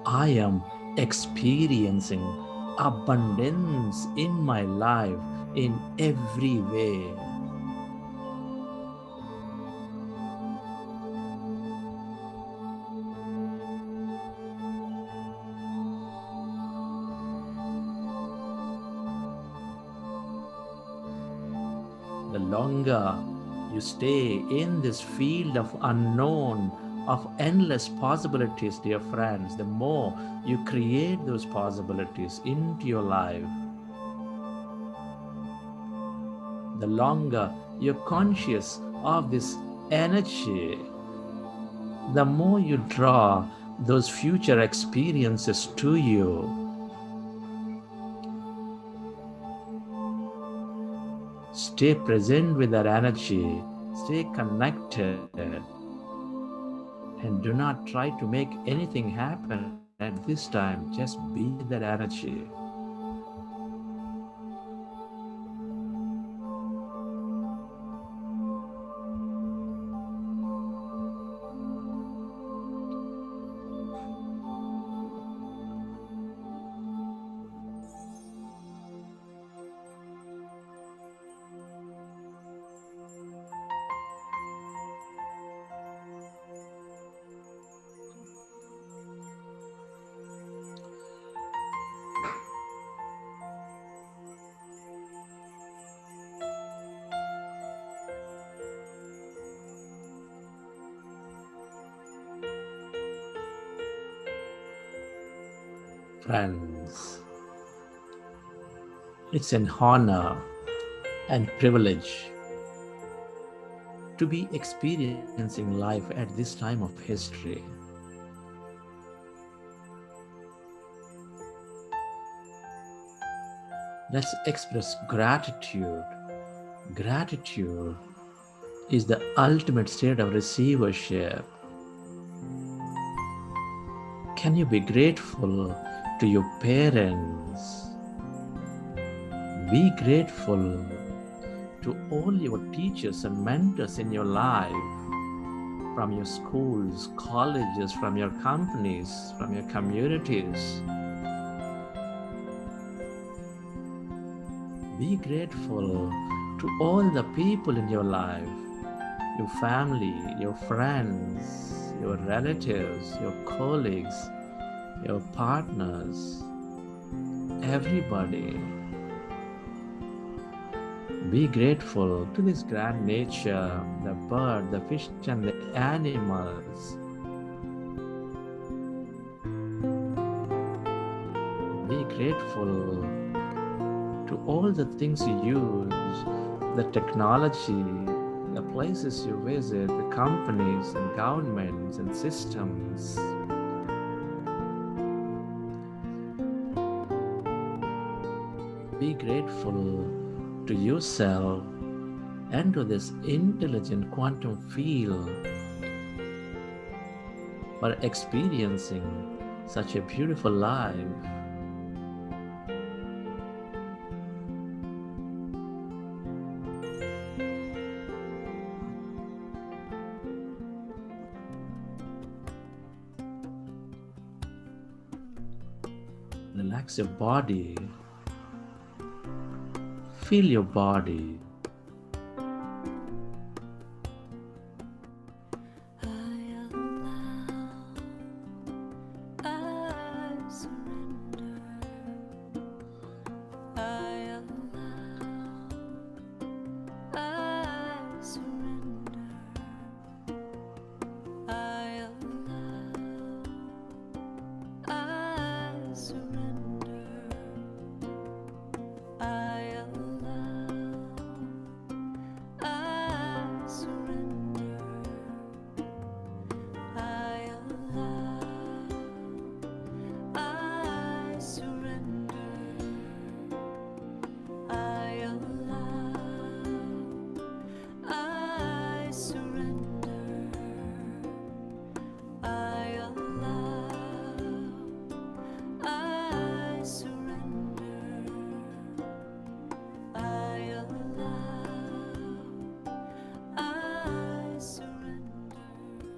I am experiencing abundance in my life in every way. The longer you stay in this field of unknown, of endless possibilities, dear friends, the more you create those possibilities into your life. The longer you're conscious of this energy, the more you draw those future experiences to you. Stay present with that energy, stay connected, and do not try to make anything happen at this time. Just be that energy. Friends, it's an honor and privilege to be experiencing life at this time of history. Let's express gratitude. Gratitude is the ultimate state of receivership. Can you be grateful to your parents? Be grateful to all your teachers and mentors in your life, from your schools, colleges, from your companies, from your communities. Be grateful to all the people in your life, your family, your friends, your relatives, your colleagues, your partners, everybody. Be grateful to this grand nature, the bird, the fish, and the animals. Be grateful to all the things you use, the technology, the places you visit, the companies and governments and systems. Be grateful to yourself and to this intelligent quantum field for experiencing such a beautiful life. Relax your body. Feel your body.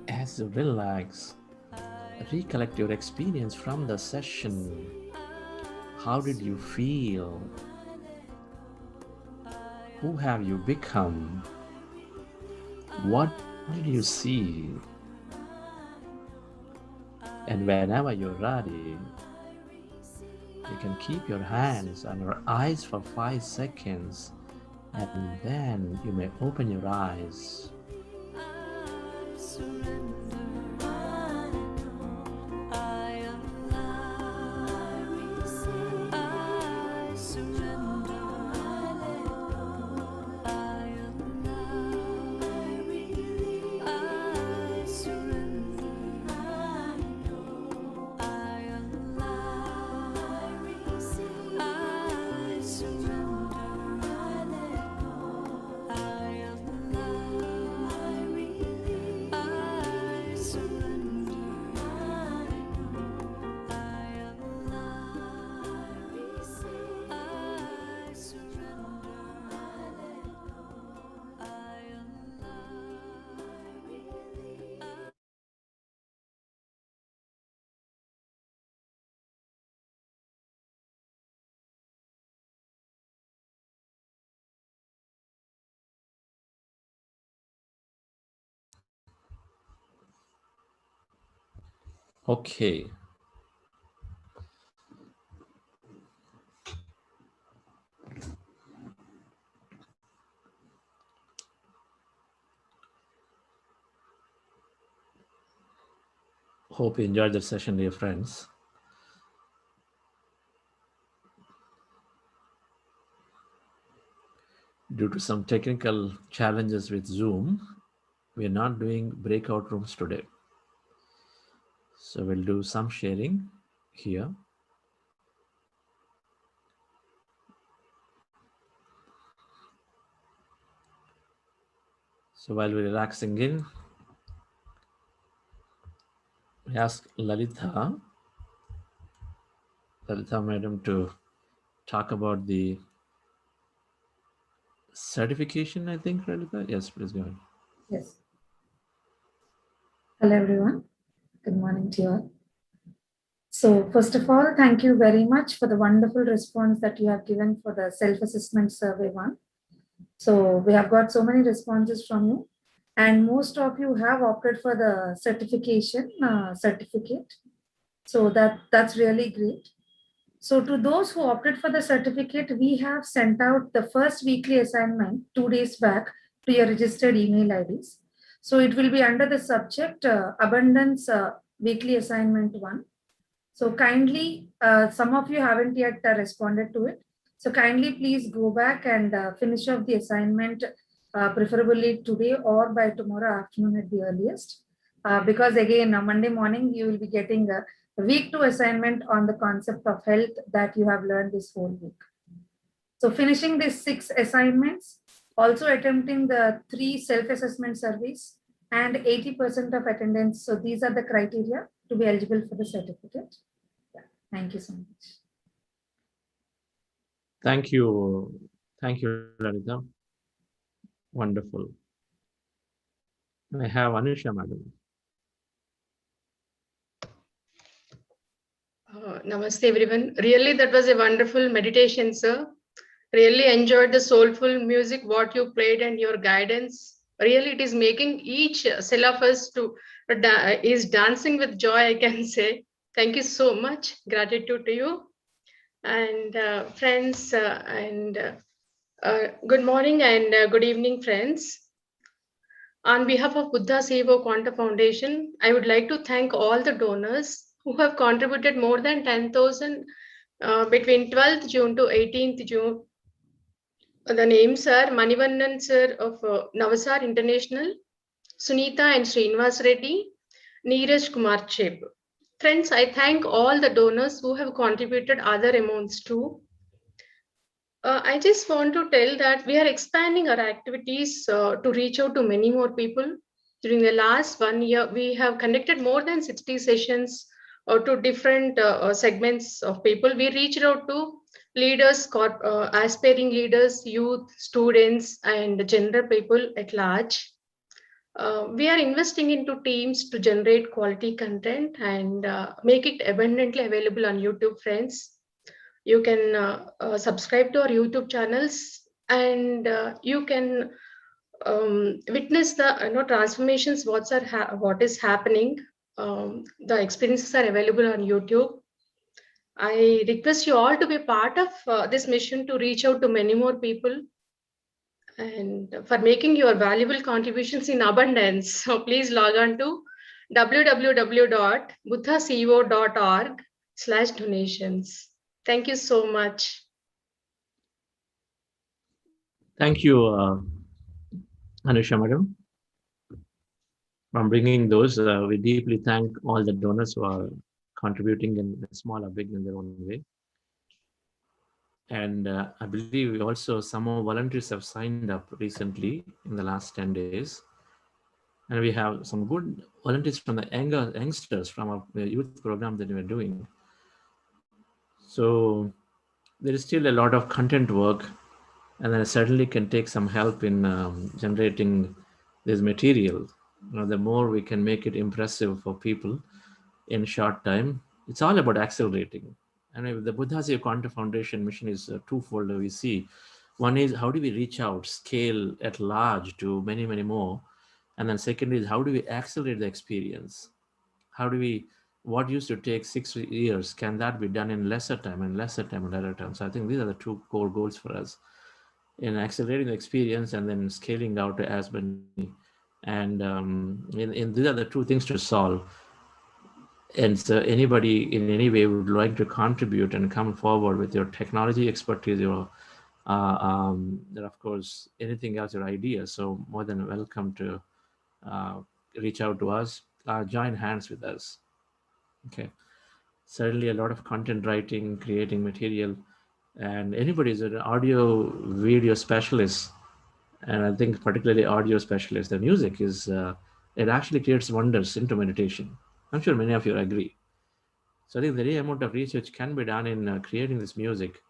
As you relax, recollect your experience from the session. How did you feel? Who have you become? What did you see? And whenever you're ready, you can keep your hands on your eyes for 5 seconds, and then you may open your eyes. Okay. Hope you enjoyed the session, dear friends. Due to some technical challenges with Zoom, We are not doing breakout rooms today. So we'll do some sharing here. So while we're relaxing in, we ask Lalita madam to talk about the certification, I think, Lalita? Yes, please go ahead. Yes. Hello, everyone. Good morning to you all. So, first of all, thank you very much for the wonderful response that you have given for the self-assessment survey one. So, we have got so many responses from you, and most of you have opted for the certification certificate. So that's really great. So, to those who opted for the certificate, we have sent out the first weekly assignment 2 days back to your registered email IDs. So, it will be under the subject Abundance Weekly Assignment 1. So, kindly, some of you haven't yet responded to it. So, kindly please go back and finish off the assignment, preferably today or by tomorrow afternoon at the earliest. Because again, Monday morning, you will be getting a week 2 assignment on the concept of health that you have learned this whole week. So finishing these 6 assignments, also attempting the 3 self-assessment surveys and 80% of attendance. So these are the criteria to be eligible for the certificate. Yeah. Thank you so much. Thank you. Thank you, Lalita. Wonderful. I have Anusha madam. Namaste, everyone. Really, that was a wonderful meditation, sir. Really enjoyed the soulful music, what you played, and your guidance. Really, it is making each cell of us to is dancing with joy, I can say. Thank you so much. Gratitude to you. And friends, good morning and good evening, friends. On behalf of Buddha Seva Quanta Foundation, I would like to thank all the donors who have contributed more than 10,000 between 12th June to 18th June. The names are Manivannan sir of Navasar International, Sunita and Srinivas Reddy, Neeraj Kumar Cheb. Friends, I thank all the donors who have contributed other amounts too. I just want to tell that we are expanding our activities to reach out to many more people. During the last 1 year, we have conducted more than 60 sessions to different segments of people. We reached out to leaders, aspiring leaders, youth, students, and general people at large. We are investing into teams to generate quality content and make it abundantly available on YouTube, friends. You can subscribe to our YouTube channels, and you can witness the transformations. What is happening. The experiences are available on YouTube. I request you all to be part of this mission to reach out to many more people and for making your valuable contributions in abundance. So please log on to www.buddhacevo.org/donations. Thank you so much. Thank you, Anusha madam. From bringing those, we deeply thank all the donors who are contributing in small or big in their own way. And I believe we also some more volunteers have signed up recently in the last 10 days. And we have some good volunteers from the youngsters from our youth program that we are doing. So there is still a lot of content work, and I certainly can take some help in generating this material. The more we can make it impressive for people in short time, it's all about accelerating. And the Buddha Seva Quanta Foundation mission is twofold. We see one is how do we reach out, scale at large to many, many more, and then second is how do we accelerate the experience? How do we what used to take 6 years, can that be done in lesser time and lesser time and lesser time? So I think these are the two core goals for us in accelerating the experience and then scaling out to as many. And these are the two things to solve. And so anybody in any way would like to contribute and come forward with your technology expertise, your of course anything else, your ideas. So more than welcome to reach out to us, join hands with us. Okay. Certainly a lot of content writing, creating material, and anybody is an audio video specialist. And I think particularly audio specialist, the music is, it actually creates wonders into meditation. I'm sure many of you agree. So I think the amount of research can be done in creating this music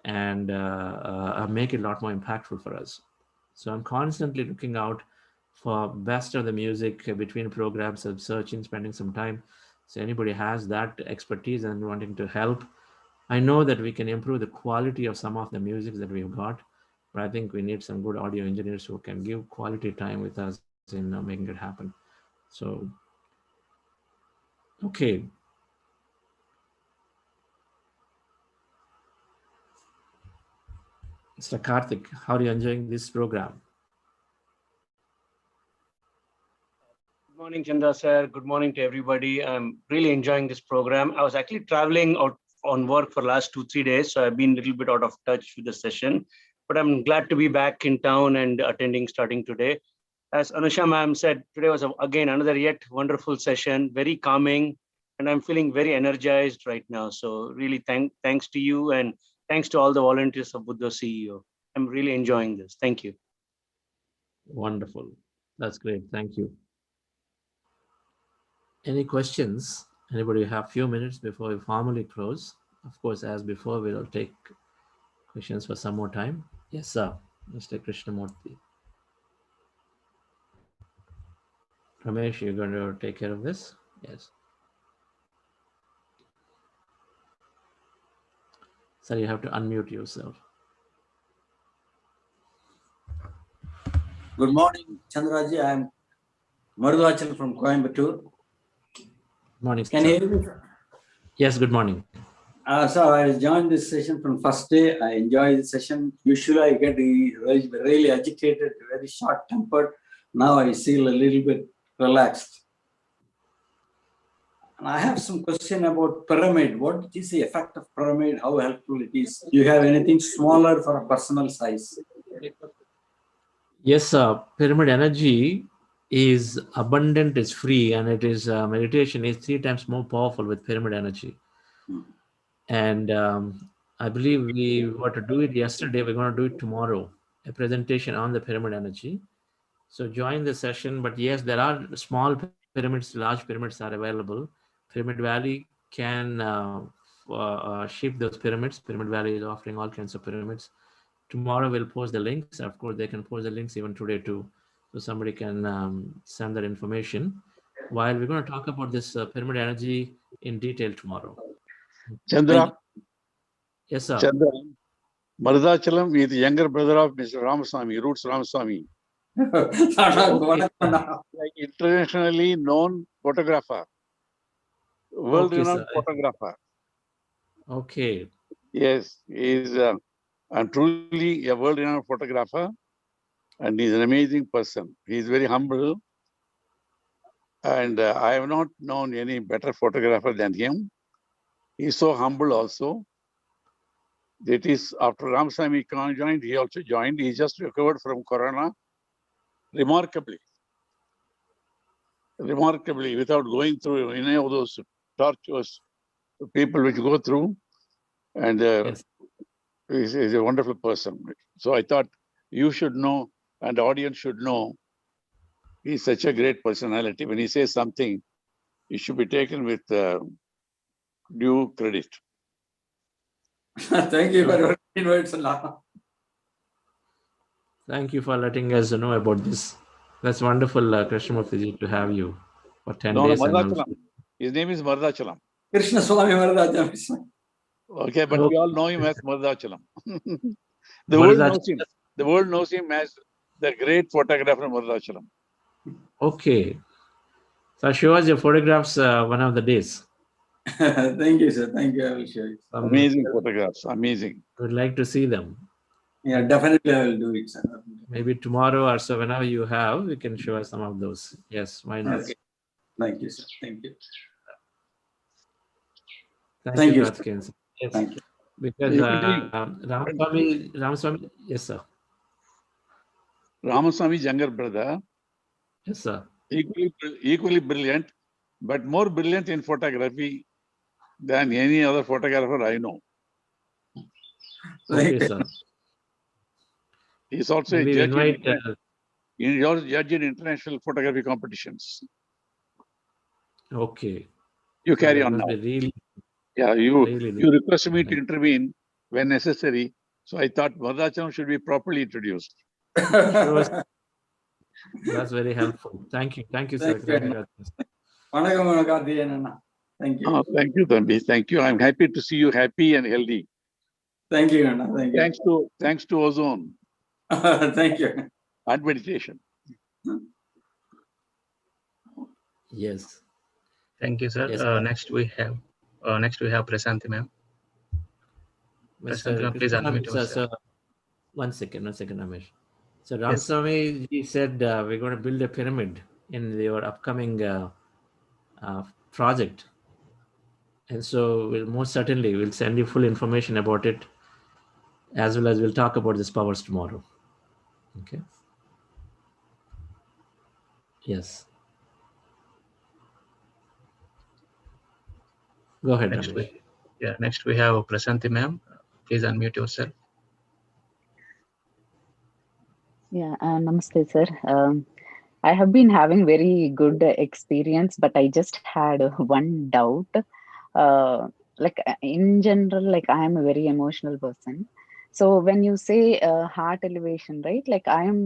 and make it a lot more impactful for us. So I'm constantly looking out for best of the music between programs. I'm searching, spending some time. So anybody has that expertise and wanting to help, I know that we can improve the quality of some of the music that we've got, but I think we need some good audio engineers who can give quality time with us in making it happen. So, okay. Mr. Karthik, how are you enjoying this program? Good morning, Chandra sir. Good morning to everybody. I'm really enjoying this program. I was actually traveling out on work for the last 2-3 days, so I've been a little bit out of touch with the session. But I'm glad to be back in town and attending starting today. As Anusha ma'am said, today was again another yet wonderful session, very calming, and I'm feeling very energized right now. So really thanks to you and thanks to all the volunteers of Buddha CEO. I'm really enjoying this. Thank you. Wonderful. That's great. Thank you. Any questions? Anybody have a few minutes before we formally close? Of course, as before, we'll take questions for some more time. Yes, sir. Mr. Krishnamurthy. Ramesh, you're going to take care of this? Yes. Sir, you have to unmute yourself. Good morning, Chandraji. I am Marudachal from Coimbatore. Morning, Can sir. you hear me? Yes, good morning. So I joined this session from first day. I enjoy the session. Usually I get really agitated, very short-tempered. Now I feel a little bit relaxed. And I have some question about pyramid. What is the effect of pyramid? How helpful it is? Do you have anything smaller for a personal size? Yes, pyramid energy is abundant, is free, and it is meditation is 3 times more powerful with pyramid energy. And I believe we were to do it yesterday. We're going to do it tomorrow, a presentation on the pyramid energy. So join the session. But yes, there are small pyramids, large pyramids are available. Pyramid Valley can ship those pyramids. Pyramid Valley is offering all kinds of pyramids. Tomorrow we'll post the links. Of course, they can post the links even today too. So somebody can send that information. While we're going to talk about this pyramid energy in detail tomorrow. Chandra. Yes, sir. Chandra. Marudachalam is the younger brother of Mr. Ramaswamy, Roots Ramaswamy. Like internationally known photographer, world-renowned photographer. Okay. Yes, he is truly a world-renowned photographer, and he's an amazing person. He's very humble, and I have not known any better photographer than him. He's so humble also. That is, after Ramaswamy joined, he also joined. He just recovered from Corona remarkably, without going through any of those tortures people which go through. And yes. He's a wonderful person. So I thought you should know, and the audience should know, he's such a great personality. When he says something, it should be taken with due credit. Thank you for your invites. Thank you for letting us know about this. That's wonderful, Krishnamurthy, to have you for 10 days. His name is Marudachalam. Krishna Swami Marudachalam. Okay, but we all know him as Marudachalam. The world knows him. The world knows him as the great photographer Marudachalam. Okay. So show us your photographs one of the days. Thank you, sir. Thank you. I will show you. Amazing photographs. Amazing. Would like to see them. Yeah, definitely I will do it, sir. Maybe tomorrow or so, whenever you have, you can show us some of those. Yes, why not? Okay. Thank you, sir. Thank you. Thank you, Karthikeyan. Yes. Thank you. Because Ramaswamy, yes, sir. Ramaswamy's younger brother. Yes, sir. equally brilliant, but more brilliant in photography than any other photographer I know. Okay, sir. He's also Maybe a judge invite. he's also judge in international photography competitions. Okay. You So carry that on must now. be really, Yeah, you really. requested me to intervene when necessary. So I thought Vadachanam should be properly introduced. Sure. That's very helpful. Thank you. Thank you, sir. Thank you. வணக்கம் கார்த்திகேயன் அண்ணா. Thank you. Thank you, Thambi. Thank you. I'm happy to see you happy and healthy. Thank you, Anna. Thank you. Thanks to ozone Thank you. and meditation. Yes. Thank you, sir. Yes, Next we have Prasanthi ma'am. Prasanthi ma'am, please unmute yourself. One second, Ramesh. So Yes. Ramswamy, he said we're going to build a pyramid in your upcoming project, and so we'll most certainly we'll send you full information about it, as well as we'll talk about these powers tomorrow. Okay. Yes. Go ahead, Ramesh. Next we have Prasanthi ma'am. Please unmute yourself. Yeah, namaste, sir. I have been having very good experience, but I just had one doubt. In general, like I am a very emotional person. So when you say heart elevation, right? Like I am,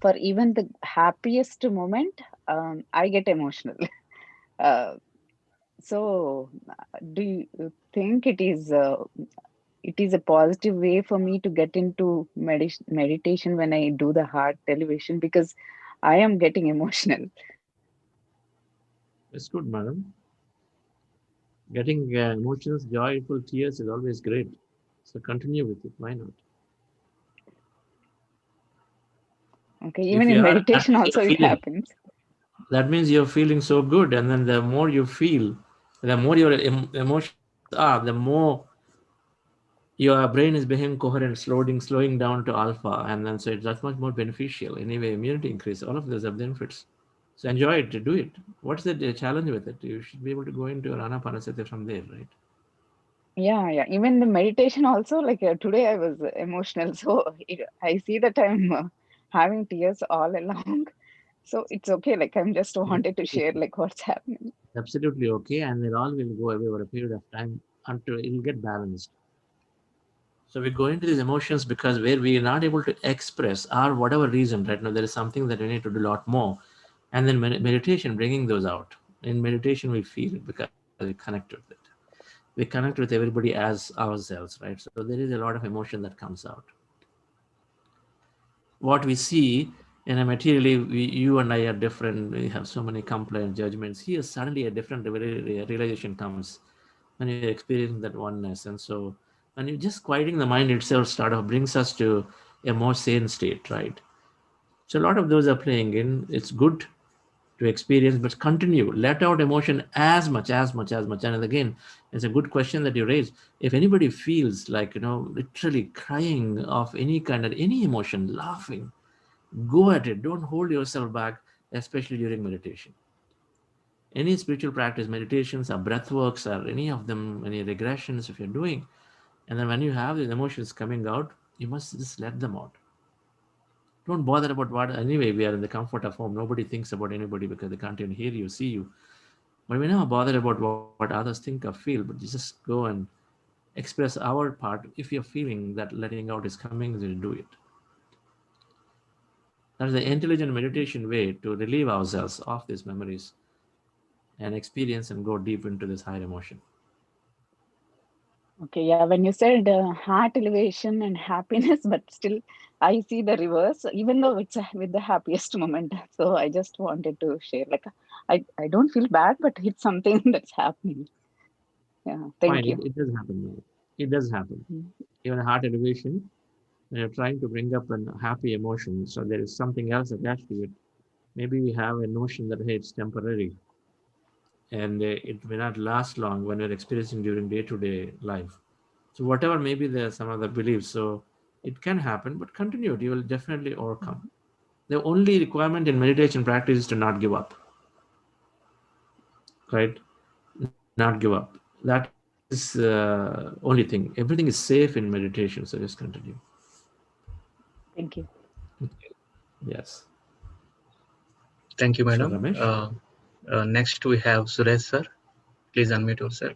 for even the happiest moment, I get emotional. uh, so do you think it is a positive way for me to get into meditation when I do the heart elevation, because I am getting emotional. It's good, madam. Getting emotions, joyful tears is always great. So continue with it. Why not? Okay, even in meditation also it happens. That means you're feeling so good, and then the more you feel, the more your emotions are, the more your brain is becoming coherent, slowing down to alpha, and then so it's that much more beneficial. Anyway, immunity increase, all of those are benefits. So enjoy it, do it. What's the challenge with it? You should be able to go into Anapanasati from there, right? Yeah. Even the meditation also, like today I was emotional, so I see that I'm having tears all along. So it's okay. Like I'm just wanted to share like what's happening. Absolutely okay, and it all will go away over a period of time until it'll get balanced. So we go into these emotions because where we are not able to express, or whatever reason, right now there is something that we need to do a lot more, and then meditation bringing those out. In meditation we feel it because we connect with it. We connect with everybody as ourselves, right? So there is a lot of emotion that comes out. What we see in a materially, you and I are different. We have so many complaints, judgments. Here suddenly a different realization comes when you experience that oneness. And so when you just quieting the mind itself brings us to a more sane state, right? So a lot of those are playing in. It's good to experience, but continue. Let out emotion as much. And again, it's a good question that you raise. If anybody feels like, literally crying of any kind of any emotion, laughing, go at it. Don't hold yourself back, especially during meditation. Any spiritual practice, meditations or breath works or any of them, any regressions, if you're doing, and then when you have these emotions coming out, you must just let them out. Don't bother about what. Anyway, we are in the comfort of home. Nobody thinks about anybody because they can't even hear you, see you. But we never bother about what others think or feel, but you just go and express our part. If you're feeling that letting out is coming, then do it. That is the intelligent meditation way to relieve ourselves of these memories and experience and go deep into this higher emotion. Okay, yeah, when you said heart elevation and happiness, but still I see the reverse, even though it's with the happiest moment. So I just wanted to share, like, I don't feel bad, but it's something that's happening. Yeah, thank you. It does happen. It does happen. Even heart elevation, when you're trying to bring up a happy emotion, so there is something else attached to it. Maybe we have a notion that, hey, it's temporary, and it may not last long when we're experiencing during day-to-day life. So whatever maybe there's some other beliefs, so it can happen, but continue. You will definitely overcome. The only requirement in meditation practice is to not give up. Right? Not give up. That is only thing. Everything is safe in meditation. So just continue. Thank you. Yes. Thank you, So madam. Ramesh. Next, we have Suresh, sir. Please unmute yourself.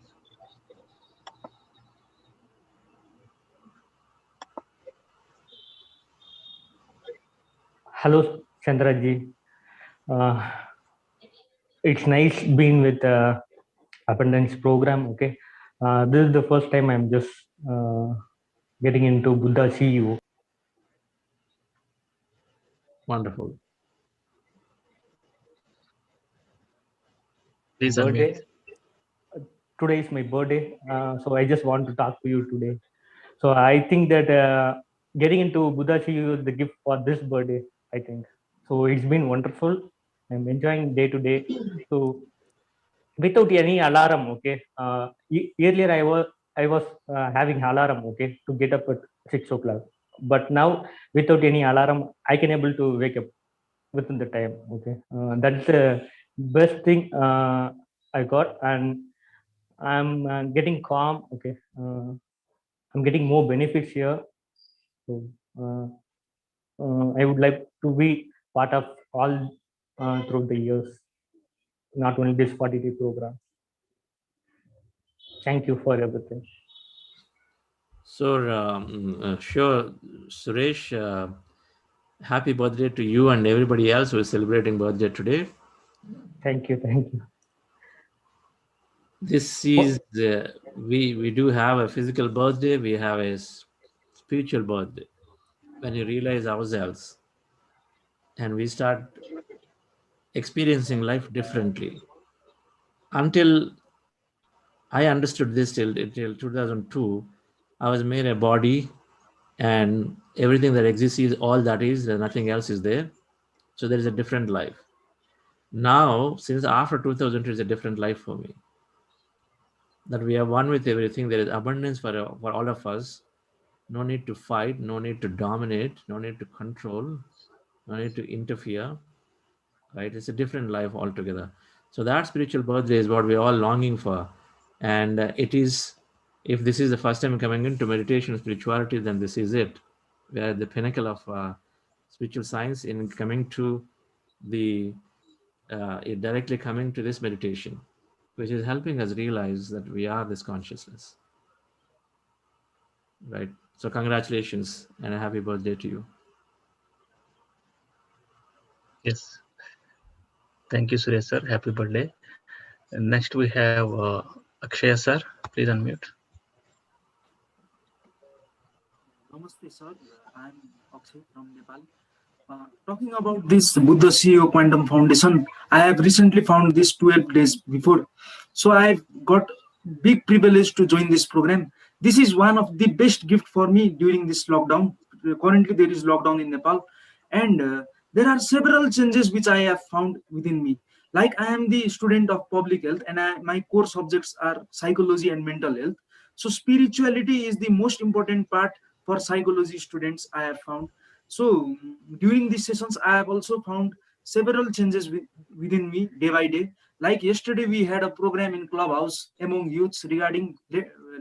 Hello, Chandraji. Uh, it's nice being with Abundance program. Okay, this is the first time I'm just getting into Buddha CEO. Wonderful. Please Birthday. unmute. Today is my birthday, so I just want to talk to you today. So I think that getting into Buddha CEO is the gift for this birthday. I think so. It's been wonderful. I'm enjoying day to day. So without any alarm, okay. Earlier I was having alarm, okay, to get up at 6 o'clock. But now without any alarm, I can able to wake up within the time. Okay, that's the best thing I got, and I'm getting calm. Okay, I'm getting more benefits here. So uh, I would like to be part of all through the years, not only this 40-day program. Thank you for everything. So sure, Suresh. Happy birthday to you and everybody else who is celebrating birthday today. Thank you. Thank you. This is we do have a physical birthday. We have a spiritual birthday. When you realize ourselves and we start experiencing life differently. Until I understood this till 2002, I was made a body and everything that exists is all that is, and nothing else is there. So there is a different life. Now, since after 2000, it is a different life for me. That we are one with everything. There is abundance for all of us. No need to fight, no need to dominate, no need to control, no need to interfere. Right? It's a different life altogether. So that spiritual birthday is what we're all longing for. And it is, if this is the first time coming into meditation spirituality, then this is it. We are at the pinnacle of spiritual science in coming to the directly coming to this meditation, which is helping us realize that we are this consciousness. Right? So congratulations and a happy birthday to you. Yes. Thank you, Suresh, sir. Happy birthday. And next, we have Akshay, sir. Please unmute. Namaste, sir. I'm Akshay from Nepal. Talking about this Buddha CEO Quantum Foundation, I have recently found this 12 days before. So I've got big privilege to join this program. This is one of the best gift for me during this lockdown. Currently, there is lockdown in Nepal, and there are several changes which I have found within me. Like I am the student of public health, and my core subjects are psychology and mental health. So spirituality is the most important part for psychology students, I have found. So during these sessions, I have also found several changes within me day by day. Like yesterday, we had a program in Clubhouse among youths regarding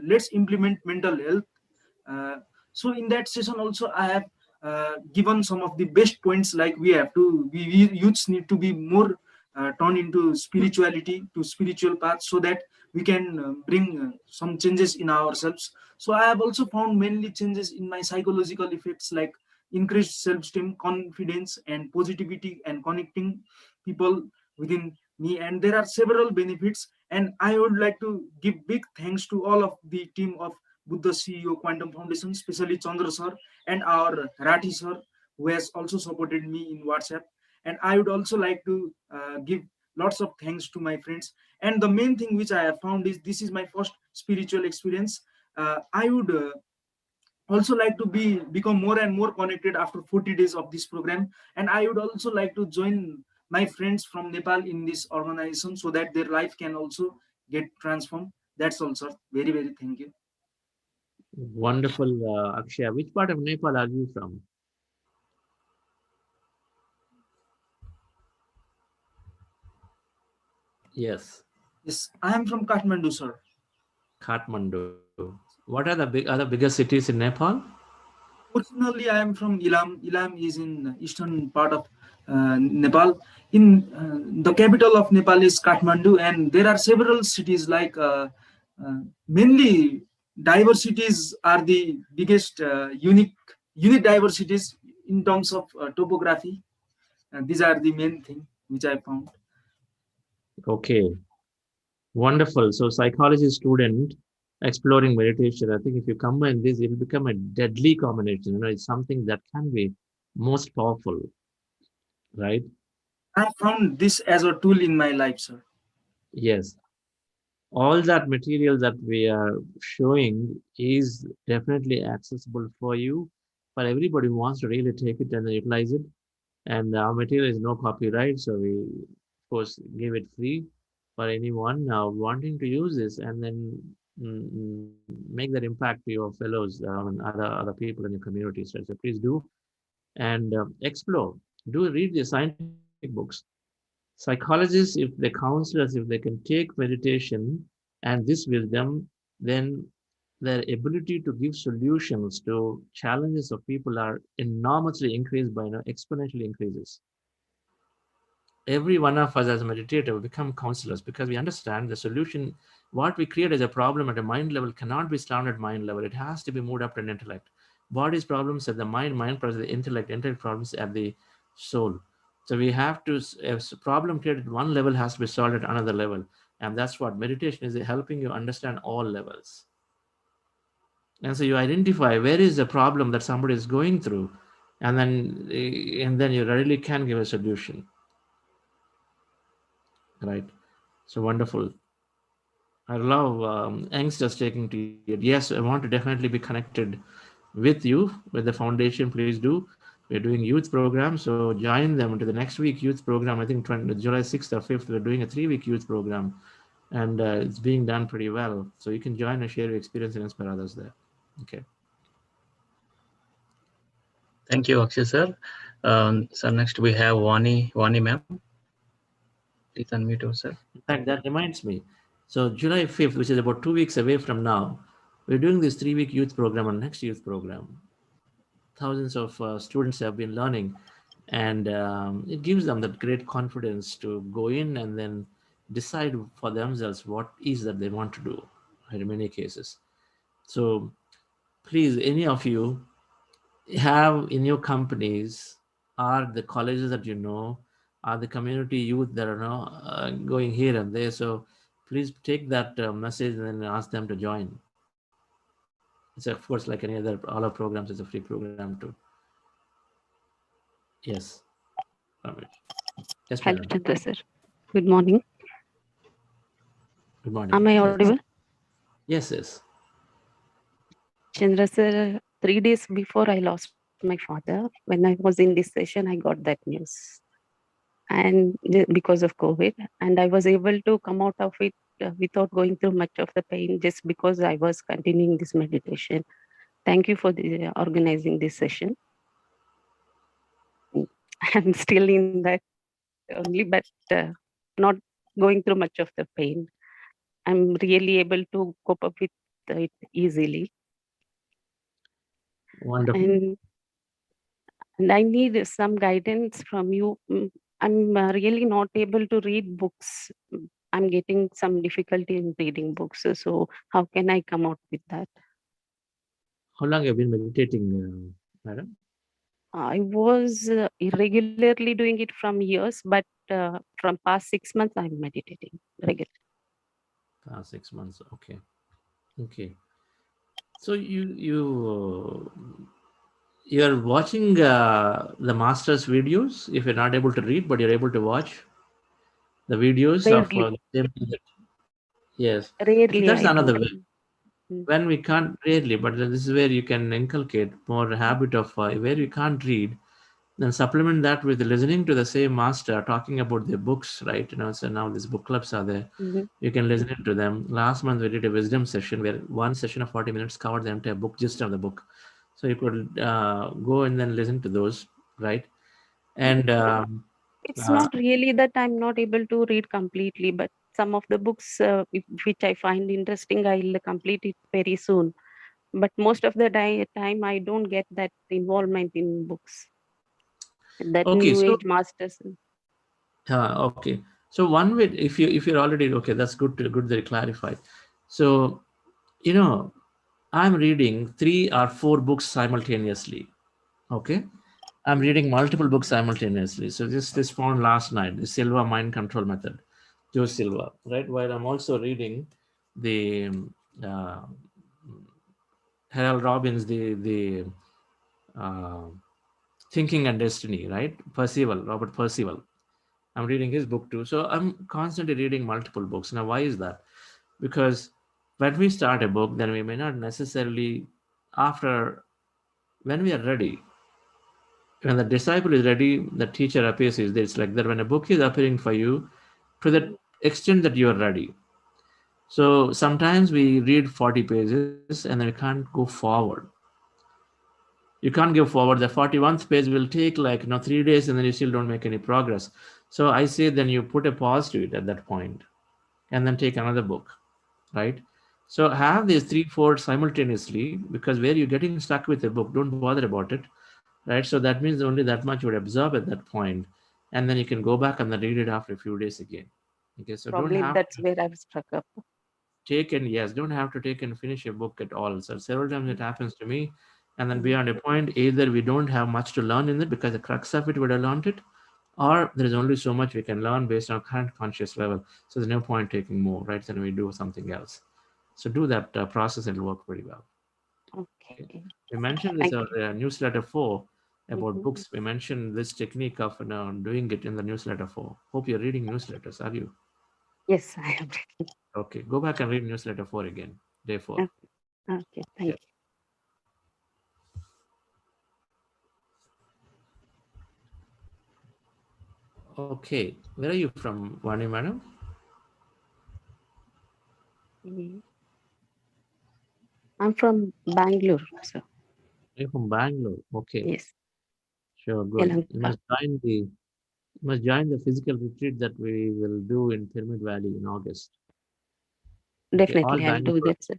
let's implement mental health. Uh, so in that session also, I have given some of the best points, like we youths need to be more turned into spirituality, to spiritual path, so that we can bring some changes in ourselves. So I have also found mainly changes in my psychological effects, like increased self-esteem, confidence, and positivity, and connecting people within me. And there are several benefits. And I would like to give big thanks to all of the team of Buddha CEO Quantum Foundation, especially Chandra sir and our Rathi sir, who has also supported me in WhatsApp. And I would also like to give lots of thanks to my friends. And the main thing which I have found is this is my first spiritual experience. I would also like to become more and more connected after 40 days of this program. And I would also like to join my friends from Nepal in this organization, so that their life can also get transformed. That's all, sir. Very, very thank you. Wonderful, Akshay. Which part of Nepal are you from? Yes. Yes, I am from Kathmandu, sir. Kathmandu. What are the other bigger cities in Nepal? Originally, I am from Ilam. Ilam is in eastern part of Nepal. In the capital of Nepal is Kathmandu, and there are several cities like mainly diversities are the biggest unique diversities in terms of topography. And these are the main thing which I found. Okay. Wonderful. So psychology student exploring meditation. I think if you combine this, it will become a deadly combination. It's something that can be most powerful, right? I found this as a tool in my life, sir. Yes. All that material that we are showing is definitely accessible for you, for everybody who wants to really take it and utilize it. And our material is no copyright, so we, of course, give it free for anyone wanting to use this and then make that impact to your fellows and other people in your communities. Right? So please do and explore. Do read the scientific books. Psychologists, if they counselors, if they can take meditation and this wisdom, then their ability to give solutions to challenges of people are enormously increased by exponentially increases. Every one of us as a meditator will become counselors because we understand the solution. What we create as a problem at a mind level cannot be solved at mind level. It has to be moved up to an intellect. Body's problems at the mind problems at the intellect problems at the soul. So we have to, if a problem created at one level has to be solved at another level. And that's what meditation is, helping you understand all levels. And so you identify where is the problem that somebody is going through, and then you really can give a solution. Right. So wonderful. I love youngsters taking to it. Yes, I want to definitely be connected with you, with the foundation. Please do. We're doing youth program, so join them into the next week youth program. I think July 6th or 5th, we're doing a 3-week youth program, and it's being done pretty well. So you can join and share your experience and inspire others there. Okay. Thank you, Akshay sir. So next we have Vani ma'am. Please unmute yourself. In fact, that reminds me. So July 5th, which is about 2 weeks away from now, we're doing this 3-week youth program and next youth program. Thousands of students have been learning, and it gives them that great confidence to go in and then decide for themselves what is that they want to do, right, in many cases. So please, any of you have in your companies, are the colleges that you know, are the community youth that are going here and there. So please take that message and then ask them to join. It's of course like any other, all our programs, it's a free program too. Yes. Yes, Hello, madam. Chandra sir. Good morning. Good morning. Am I Yes. audible? Yes, yes. Chandra sir, 3 days before I lost my father, when I was in this session, I got that news. And because of COVID, and I was able to come out of it without going through much of the pain just because I was continuing this meditation. Thank you for organizing this session. I'm still in that only, but not going through much of the pain. I'm really able to cope up with it easily. Wonderful. And I need some guidance from you. I'm really not able to read books. I'm getting some difficulty in reading books. So how can I come out with that? How long have you been meditating, madam? I was irregularly doing it from years, but from past 6 months, I'm meditating regularly. 6 months. Okay. Okay. So you're watching the master's videos if you're not able to read, but you're able to watch the videos of Rarely. yes. So Rarely that's I do. another way. When we can't rarely, but this is where you can inculcate more habit of where you can't read, then supplement that with listening to the same master talking about their books, right? So now these book clubs are there. You can listen to them. Last month we did a wisdom session where one session of 40 minutes covered the entire book, gist of the book. So you could go and then listen to those, right? And it's not really that I'm not able to read completely, but some of the books which I find interesting, I'll complete it very soon. But most of the time, I don't get that involvement in books. That Okay, new so age masters. okay. So one way, if you're already okay, that's good that you clarified. So you know, I'm reading 3 or 4 books simultaneously. Okay, I'm reading multiple books simultaneously. So this found last night, the Silva Mind Control Method, Joe Silva, right? While I'm also reading the uh, Harold Robbins, the uh, Thinking and Destiny, right? Robert Percival. I'm reading his book too. So I'm constantly reading multiple books. Now, why is that? Because when we start a book, then we may not necessarily, after, when we are ready, when the disciple is ready, the teacher appears. It's like that when a book is appearing for you, to the extent that you are ready. So sometimes we read 40 pages and then we can't go forward. You can't go forward. The 41st page will take like 3 days and then you still don't make any progress. So I say then you put a pause to it at that point and then take another book, right? So have these 3 4 simultaneously, because where you're getting stuck with a book, don't bother about it, right? So that means only that much you would absorb at that point, and then you can go back and then read it after a few days again. Okay, so don't Probably have that's where I've struck up. don't have to take and finish a book at all. So several times it happens to me, and then beyond a point, either we don't have much to learn in it because the crux of it would have learned it, or there is only so much we can learn based on current conscious level. So there's no point taking more, right? Then we do something else. So do that process, it'll work pretty well. Okay. We mentioned this Thank you. newsletter 4 about Mhm. books. We mentioned this technique of doing it in the newsletter 4. Hope you're reading newsletters, are you? Yes, I am ready. Okay, go back and read newsletter 4 again, day 4. Okay, thank Yeah. you. Okay, where are you from, Vani madam? Mhm. I'm from Bangalore, sir. You're from Bangalore. Okay, Yes, sure, good. You Yelahanka. must join the physical retreat that we will do in Pyramid Valley in August. Okay, Definitely, I'll do that, sir.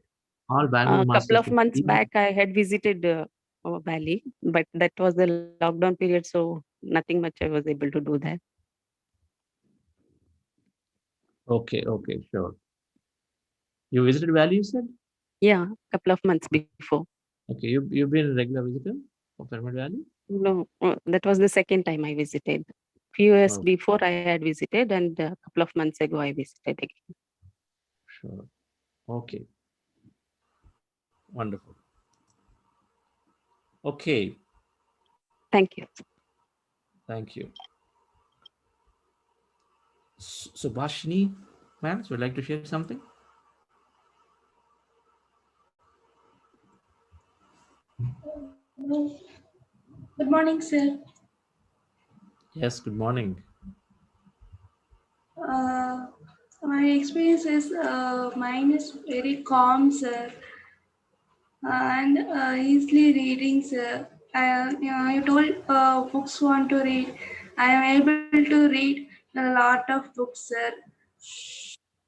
all Bangalore A couple masters of should months be. back, I had visited Bali, but that was the lockdown period, so nothing much I was able to do that. Okay, sure. You visited Valley, you said? Yeah, a couple of months before. Okay, you've been a regular visitor of Pyramid Valley? No, that was the second time I visited. Few years Oh, before I had visited, and a couple of months ago I visited again. sure. Okay, wonderful. Okay, Thank you. thank you. So, Bashni, ma'am, would you like to share something? Good morning, sir. Yes, good morning. My experience is mine is very calm, sir, and easily reading, sir. You told books want to read. I am able to read a lot of books, sir.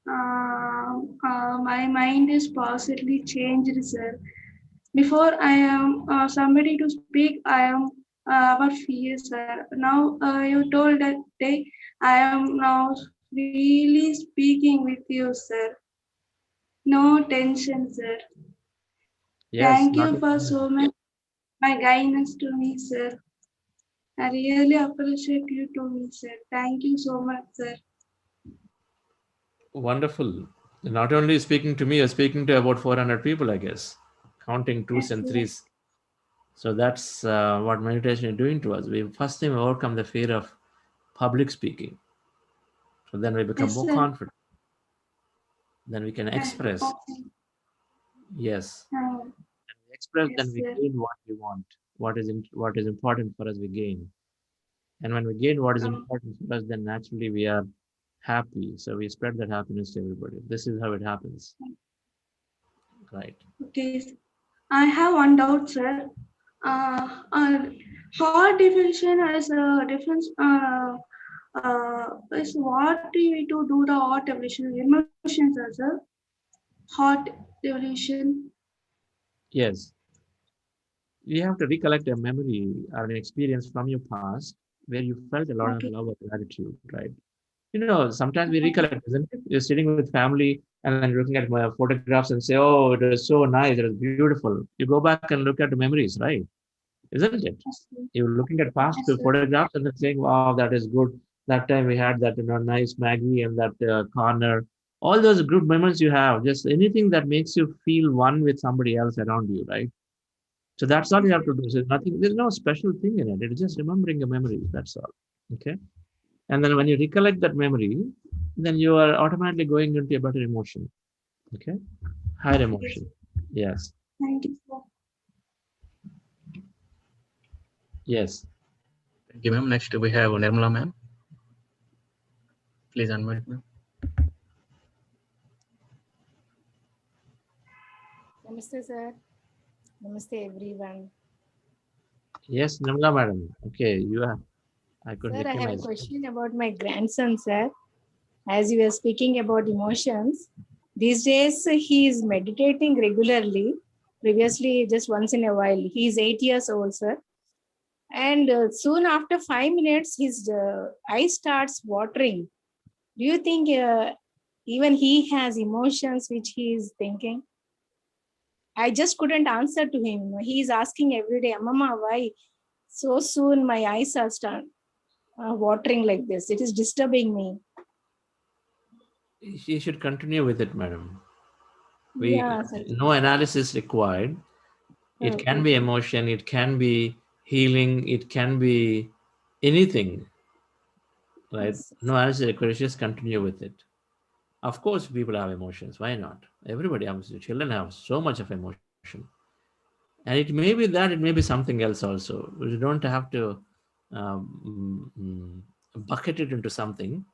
My mind is positively changed, sir. Before I am somebody to speak, I am about fear, sir. Now you told that day, I am now freely speaking with you, sir. No tension, sir. Yes, Thank not you a for problem. so much my guidance to me, sir. I really appreciate you to me, sir. Thank you so much, sir. Wonderful. Not only speaking to me, you're speaking to about 400 people, I guess, counting twos Yes, and sir. threes. So that's what meditation is doing to us. We first thing we overcome the fear of public speaking. So then we become Yes, more sir. confident. Then we can express. Okay. Yes. Oh, Express, then yes, we sir. gain what we want. What is important for us, we gain. And when we gain what is Oh, important for us, then naturally we are happy. So we spread that happiness to everybody. This is how it happens. Right. okay. I have one doubt, sir. Heart definition has a difference. is what do we to do the heart evolution emotions as a heart evolution? Yes. You have to recollect a memory or an experience from your past where you felt a lot of Okay. love or gratitude, right? Sometimes we recollect, isn't it? You're sitting with family and then looking at my photographs and say, oh, it was so nice, it was beautiful. You go back and look at the memories, right? Isn't it? Yes, sir. You're looking at past Yes, sir. photographs and then saying, wow, that is good. That time we had that nice Maggie and that corner. All those good memories you have, just anything that makes you feel one with somebody else around you, right? So that's all you have to do. So nothing, there's no special thing in it. It's just remembering a memory. That's all. Okay. And then when you recollect that memory, then you are automatically going into a better emotion. Okay. Higher Yes. emotion. Yes. Thank you, sir. Yes. Thank you, ma'am. Next, we have Nirmala, ma'am. Please unmute, ma'am. Namaste, sir. Namaste, everyone. Yes, Namla madam. Okay, you are. I could Sir, I have a recognize. question about my grandson, sir. As you were speaking about emotions, these days he is meditating regularly. Previously, just once in a while. He is 8 years old, sir. And soon after 5 minutes, his eye starts watering. Do you think even he has emotions which he is thinking? I just couldn't answer to him. He is asking every day, Mama, why so soon my eyes are start watering like this? It is disturbing me. She should continue with it, madam. Yeah, sir. No analysis required. It can be emotion, it can be healing, it can be anything, right? Yes. No analysis required. Just continue with it. Of course, people have emotions. Why not? Everybody has. Children have so much of emotion, and it may be that. It may be something else also. You don't have to bucket it into something,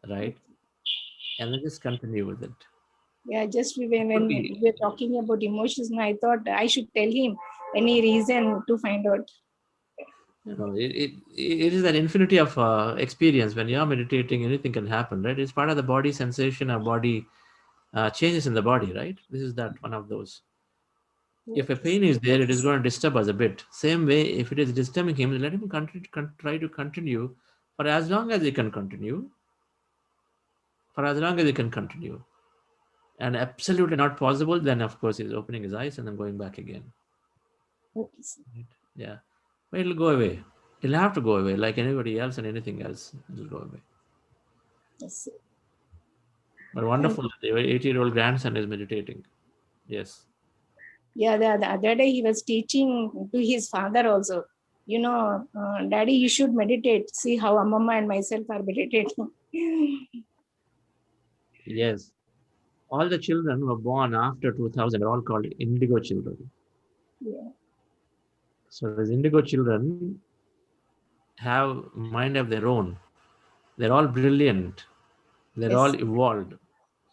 right? And then just continue with it. Yeah, just when we were talking about emotions, I thought I should tell him any reason to find out. It is an infinity of experience. When you are meditating, anything can happen, right? It's part of the body sensation or body changes in the body, right? This is that one of those. If a pain is there, it is going to disturb us a bit. Same way, if it is disturbing him, let him try to continue for as long as he can continue. For as long as he can continue. And absolutely not possible, then of course he's opening his eyes and then going back again. Okay, sir. Right? Yeah. But it'll go away. It'll have to go away like anybody else and anything else. It'll go away. Yes, sir. But wonderful. Your 8-year-old grandson is meditating. Yes. Yeah, the other day he was teaching to his father also. Daddy, you should meditate. See how Mama and myself are meditating. Yes. All the children who were born after 2000 are all called indigo children. Yeah. So these indigo children have mind of their own. They're all brilliant. They're all evolved.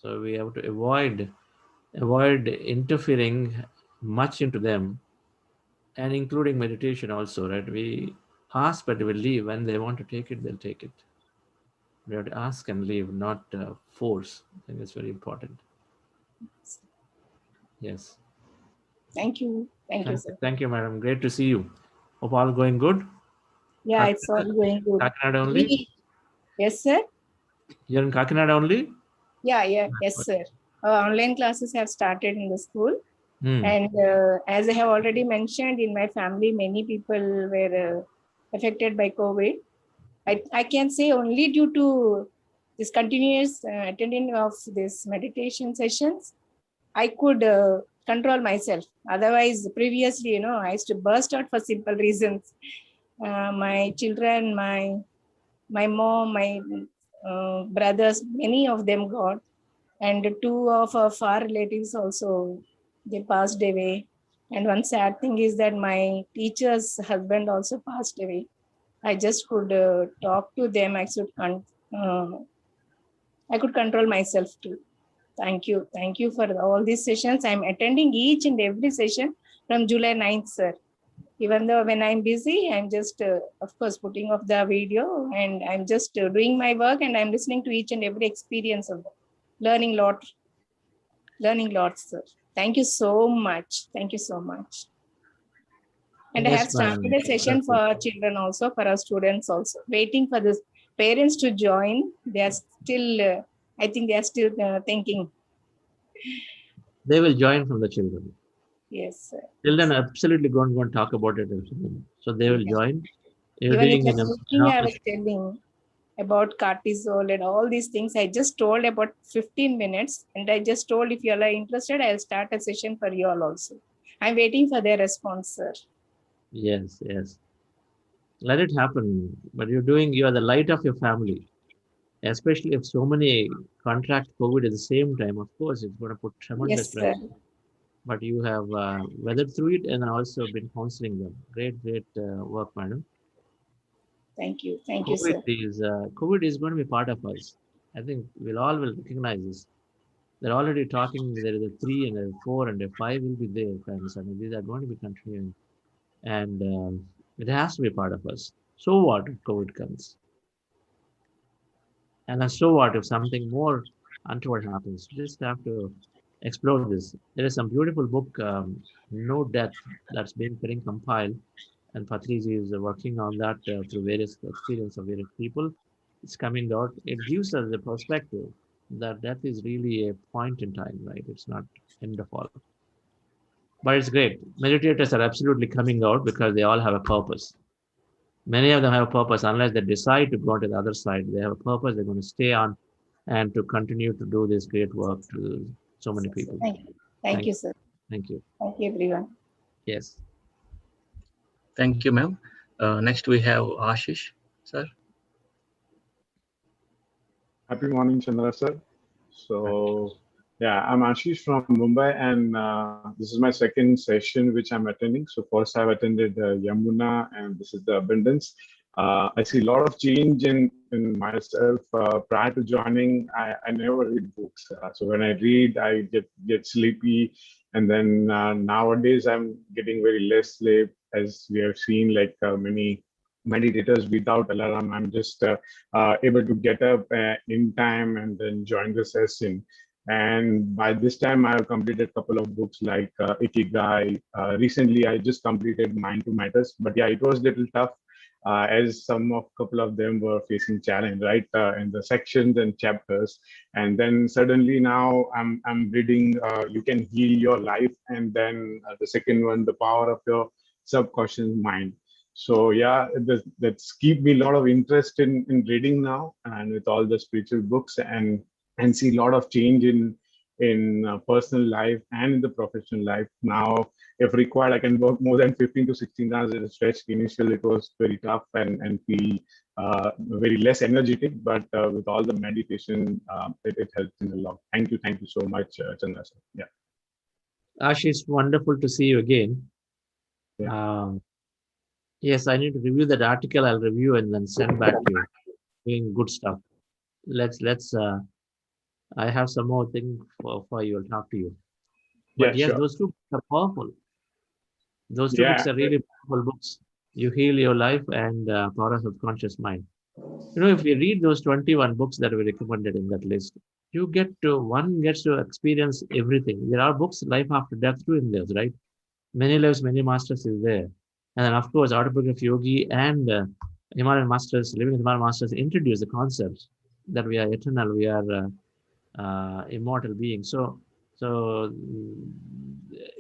So we have to avoid interfering much into them, and including meditation also, right? We ask, but we leave. When they want to take it, they'll take it. We have to ask and leave, not force. I think it's very important. Yes. Thank you. Thank you, sir. Thank you, madam. Great to see you. Hope all going good. Yeah, it's all going good. Kakinada only? Yes, sir. You're in Kakinada only? Yeah, yes, sir. Online classes have started in the school. Hmm. And as I have already mentioned, in my family, many people were affected by COVID. I can say only due to this continuous attending of these meditation sessions, I could control myself. Otherwise, previously, I used to burst out for simple reasons. My children, my mom, my brothers, many of them got, and two of our far relatives also, they passed away. And one sad thing is that my teacher's husband also passed away. I just could talk to them. I could control myself too. Thank you for all these sessions. I'm attending each and every session from July 9th, sir. Even though when I'm busy, I'm just, of course, putting off the video and I'm just doing my work and I'm listening to each and every experience of learning lots, sir. Thank you so much. Thank you so much. And I have Yes, started madam. a session for our children also, for our students also, waiting for the parents to join. They are still, I think they are still thinking. They will join from the children. Yes, sir. Children are absolutely going to talk about it. So they will join. You're Even doing with in the cooking, I was telling about cortisol and all these things. I just told about 15 minutes and I just told if you all are interested, I'll start a session for you all also. I'm waiting for their response, sir. Yes, yes. Let it happen. But you are the light of your family. Especially if so many contract COVID at the same time, of course, it's going to put tremendous Yes, sir. pressure. But you have weathered through it and also been counseling them. Great, great work, madam. Thank you. Thank you, sir. COVID is going to be part of us. I think we'll all will recognize this. They're already talking. There is a 3 and a 4 and a 5 will be there, friends. I mean, these are going to be continuing, and it has to be part of us. So what if COVID comes? And then so what if something more untoward happens? You just have to explore this. There is some beautiful book, No Death, that's been getting compiled, and Patriji is working on that through various experience of various people. It's coming out. It gives us the perspective that death is really a point in time, right? It's not end of all. But it's great. Meditators are absolutely coming out because they all have a purpose. Many of them have a purpose, unless they decide to go to the other side. They have a purpose. They're going to stay on and to continue to do this great work to so many people. Thank you. Thank you, sir. Thank you. Thank you, everyone. Yes. Thank you, ma'am. Next, we have Ashish, sir. Happy morning, Chandra sir. So, yeah, I'm Ashish from Mumbai, and this is my second session which I'm attending. So, first I've attended Yamuna, and this is the abundance. I see a lot of change in myself. Prior to joining, I never read books. So when I read, I get sleepy, and then nowadays I'm getting very less sleep, as we have seen, like many meditators without alarm. I'm just able to get up in time and then join the session. And by this time, I have completed a couple of books like Ikigai. Recently, I just completed Mind to Matters, but yeah, it was a little tough as couple of them were facing challenge, right, in the sections and chapters. And then suddenly now I'm reading You Can Heal Your Life, and then the second one, The Power of Your Subconscious Mind. So yeah, that's keep me a lot of interest in reading now, and with all the spiritual books, and see a lot of change in personal life and in the professional life. Now, if required, I can work more than 15 to 16 hours at a stretch. Initially, it was very tough and feel very less energetic, but with all the meditation, it helps in a lot. Thank you so much, Chandra sir. Yeah. Ashish, wonderful to see you again. Yes, I need to review that article. I'll review and then send back to you. Doing good stuff. Let's I have some more thing for you. I'll talk to you. But Yeah, yes, sure. those two are powerful. Those two Yeah. books are really powerful books. You Heal Your Life and Power of Subconscious Mind. You know, if you read those 21 books that were recommended in that list, one gets to experience everything. There are books, Life After Death, too, in those, right? Many Lives, Many Masters is there. And then, of course, Autobiography of Yogi and Himalayan Masters, Living with Himalayan Masters introduce the concepts that we are eternal, we are immortal beings. So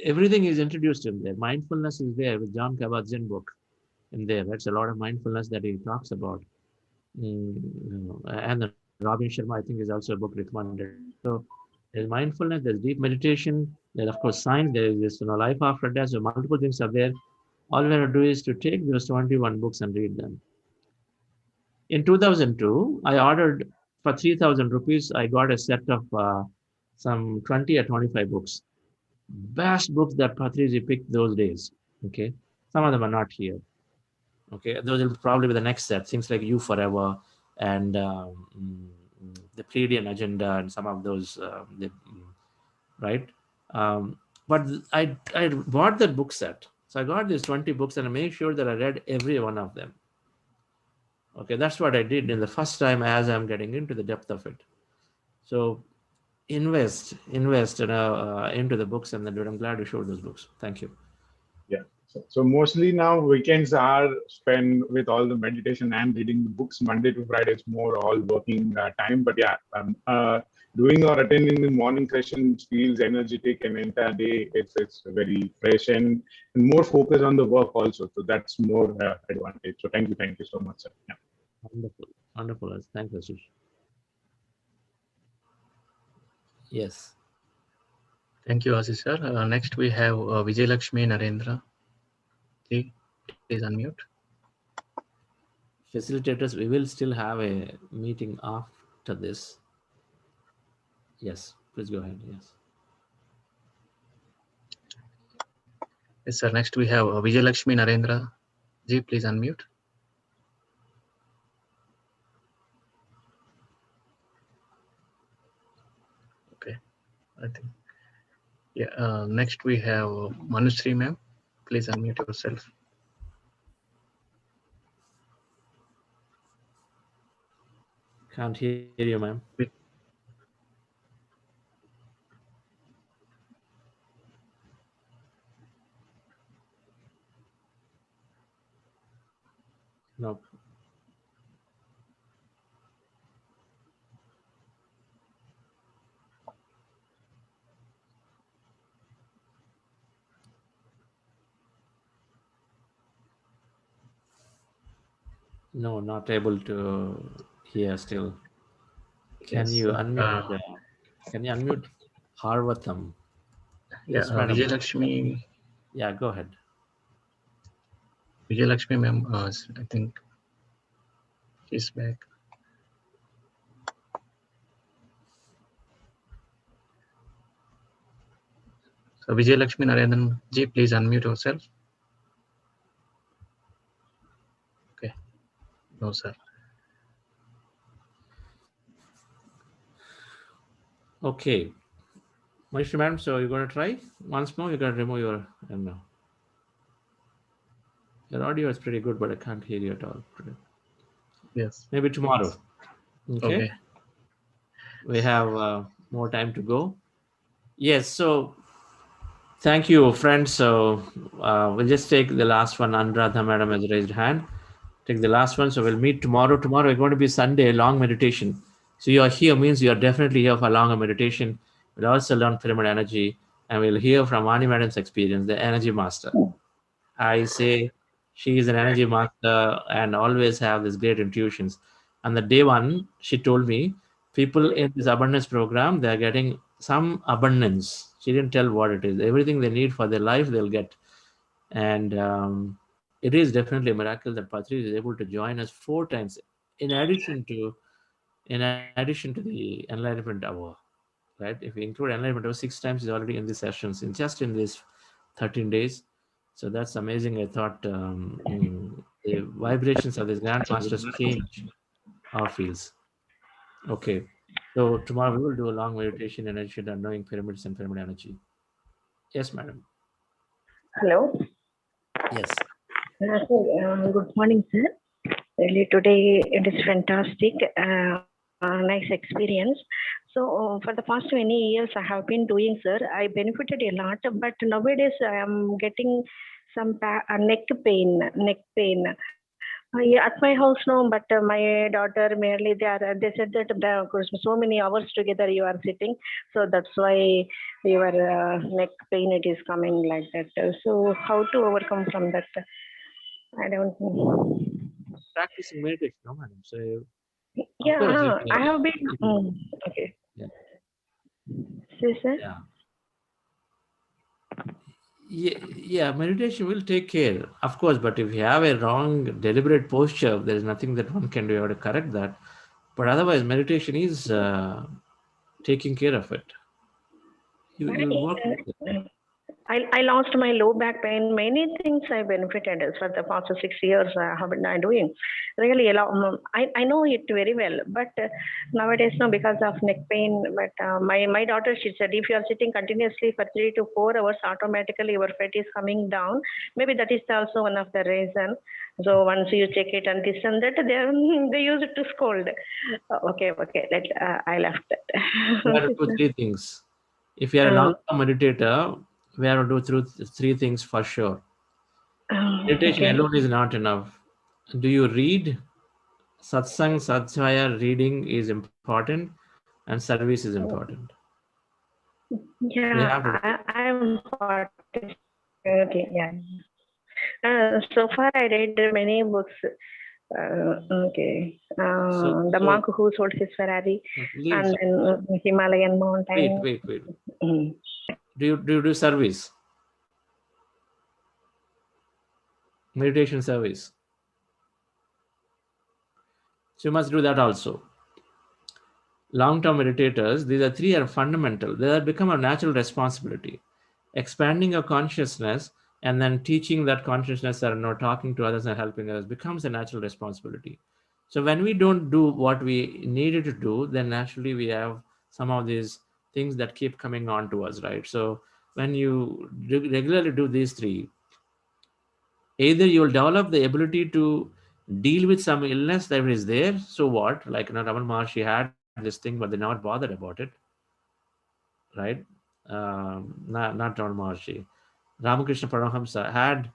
everything is introduced in there. Mindfulness is there with John Kabat-Zinn book in there. That's a lot of mindfulness that he talks about. And then Robin Sharma, I think, is also a book recommended. So there's mindfulness, there's deep meditation, there's of course science, there is this life after death. So multiple things are there. All we have to do is to take those 21 books and read them. In 2002, I ordered for 3,000 rupees. I got a set of some 20 or 25 books. Best books that Patriji picked those days. Okay, some of them are not here. Okay, those will probably be the next set. Things like You Forever and the Pleiadian Agenda and some of those, right? But I bought that book set So I got these 20 books and I made sure that I read every one of them. Okay, that's what I did in the first time as I'm getting into the depth of it. So invest into the books and then do it. I'm glad you showed those books. Thank you. Yeah. So mostly now weekends are spent with all the meditation and reading the books. Monday to Friday is more all working time. But yeah, doing or attending the morning session feels energetic and entire day it's very fresh and more focus on the work also. So that's more advantage. So thank you so much, sir. Yeah. Wonderful, wonderful. Thank you, Ashish. Yes. Thank you, Ashish sir. Next we have Vijay Lakshmi Narendra. Please unmute. Facilitators, we will still have a meeting after this. Yes, please go ahead. Yes. Yes, sir. Next we have Vijay Lakshmi Narendra. Ji, please unmute. Okay, I think. Yeah. Next we have Manushree ma'am. Please unmute yourself. Can't hear you, ma'am. No. No, not able to hear still. Can Yes, you unmute? Can you unmute Harvatham? Yeah, Yes, madam. Vijay Lakshmi. Yeah, go ahead. Vijay Lakshmi ma'am, I think she's back. So Vijay Lakshmi Narendran ji, please unmute yourself. Okay. No, sir. Okay. Manushree madam, so you're going to try once more? You're going to remove your no. Your audio is pretty good, but I can't hear you at all today. Yes. Maybe tomorrow. Okay. We have more time to go. Yes. So thank you, friends. So we'll just take the last one. Anuradha madam has raised hand. Take the last one. So we'll meet tomorrow. Tomorrow is going to be Sunday, long meditation. So you are here means you are definitely here for longer meditation. We'll also learn pyramid energy, and we'll hear from Vani madam's experience, the energy master. I say she is an energy master and always have these great intuitions. And the day one, she told me people in this abundance program, they're getting some abundance. She didn't tell what it is. Everything they need for their life, they'll get. And it is definitely a miracle that Patriji is able to join us 4 times in addition to the enlightenment hour, right? If we include enlightenment hour, 6 times is already in the sessions in just in this 13 days. So that's amazing. I thought the vibrations of these grandmasters change our fields. Okay. So tomorrow we will do a long meditation and energy on knowing pyramids and pyramid energy. Yes, madam. Hello. Yes. Good morning, sir. Really, today it is fantastic. Nice experience. So, for the past many years, I have been doing, sir. I benefited a lot, but nowadays I am getting some neck pain. Yeah, at my house no, but my daughter merely they said that of course so many hours together you are sitting, so that's why your neck pain it is coming like that. So how to overcome from that? I don't know. Practicing meditation, no, madam. So Yeah, of course, I have been. Okay. Yeah. Sir? Yeah, meditation will take care, of course, but if you have a wrong, deliberate posture, there is nothing that one can do to correct that. But otherwise, meditation is taking care of it. You work with it. I lost my low back pain. Many things I benefited for the past 6 years. I have been doing really a lot. I know it very well, but nowadays no, because of neck pain. But my daughter, she said, if you are sitting continuously for 3 to 4 hours, automatically your fat is coming down. Maybe that is also one of the reason. So once you check it and this and that, they use it to scold. Okay. I left that. We have to do three things. If you are a long-term meditator, we have to do three things for sure. Meditation okay. alone is not enough. Do you read? Satsang, Sadhvaya, reading is important, and service is important. Yeah, I'm okay. Yeah. So far, I read many books. Okay. The monk who sold his Ferrari, and then Himalayan mountain. Wait. Do you do service? Meditation service. So you must do that also. Long-term meditators, these are three are fundamental. They have become a natural responsibility. Expanding your consciousness and then teaching that consciousness or talking to others and helping others becomes a natural responsibility. So when we don't do what we needed to do, then naturally we have some of these things that keep coming on to us, right? So when you regularly do these three, either you will develop the ability to deal with some illness that is there. So what? Like Raman Maharshi had this thing, but they never bothered about it, right? Not Raman Maharshi. Ramakrishna Paramahamsa had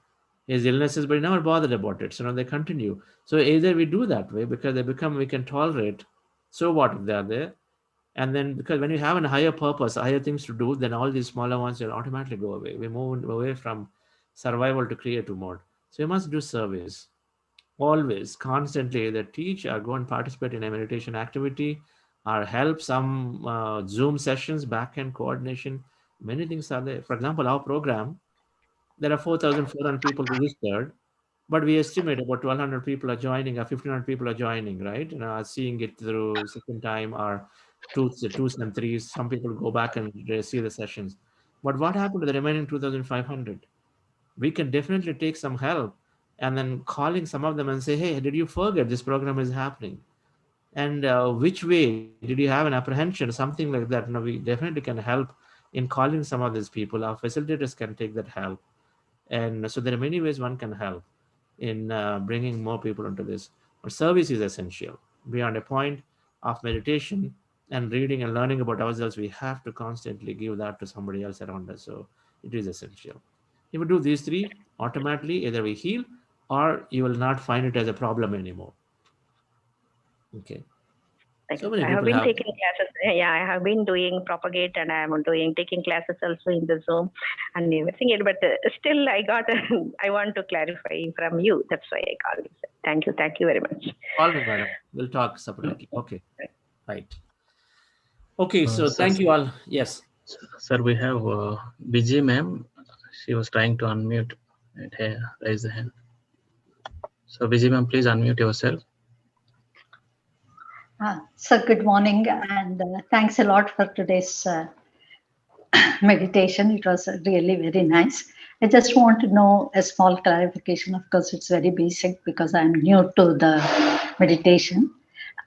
his illnesses, but he never bothered about it. So now they continue. So either we do that way because we can tolerate. So what if they are there? And then because when you have a higher purpose, higher things to do, then all these smaller ones will automatically go away. We move away from survival to creative mode. So you must do service. Always, constantly either teach or go and participate in a meditation activity or help some Zoom sessions, back-end coordination. Many things are there. For example, our program, there are 4,400 people registered, but we estimate about 1,200 people are joining or 1,500 people are joining, right? Seeing it through second time or twos and threes. Some people go back and they see the sessions. But what happened to the remaining 2,500? We can definitely take some help and then calling some of them and say, hey, did you forget this program is happening? And which way did you have an apprehension, something like that? We definitely can help in calling some of these people. Our facilitators can take that help. And so there are many ways one can help in bringing more people into this. But service is essential. Beyond a point of meditation and reading and learning about ourselves, we have to constantly give that to somebody else around us. So it is essential. If we do these three, automatically either we heal or you will not find it as a problem anymore. Okay. So many I have people been have. taking classes. Yeah, I have been doing propagate, and I am taking classes also in the Zoom and everything. But still, I want to clarify from you. That's why I called you. Thank you very much. Call me, madam. We'll talk separately. Okay. Right. Okay. So thank you all. Yes. Sir, we have Vijay ma'am. She was trying to unmute and raise the hand. So Vijay ma'am, please unmute yourself. So good morning, and thanks a lot for today's meditation. It was really very nice. I just want to know a small clarification. Of course, it's very basic because I'm new to the meditation.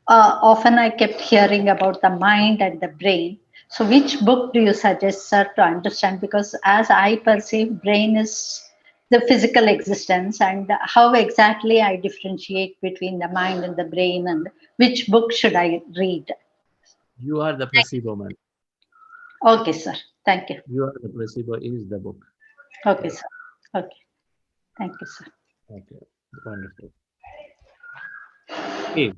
Often I kept hearing about the mind and the brain. So which book do you suggest, sir, to understand? Because as I perceive, brain is the physical existence, and how exactly I differentiate between the mind and the brain, and which book should I read? You are the placebo, man. Okay, sir. Thank you. You are the placebo is the book. Okay, sir. Okay. Thank you, sir. Okay. Wonderful. Okay.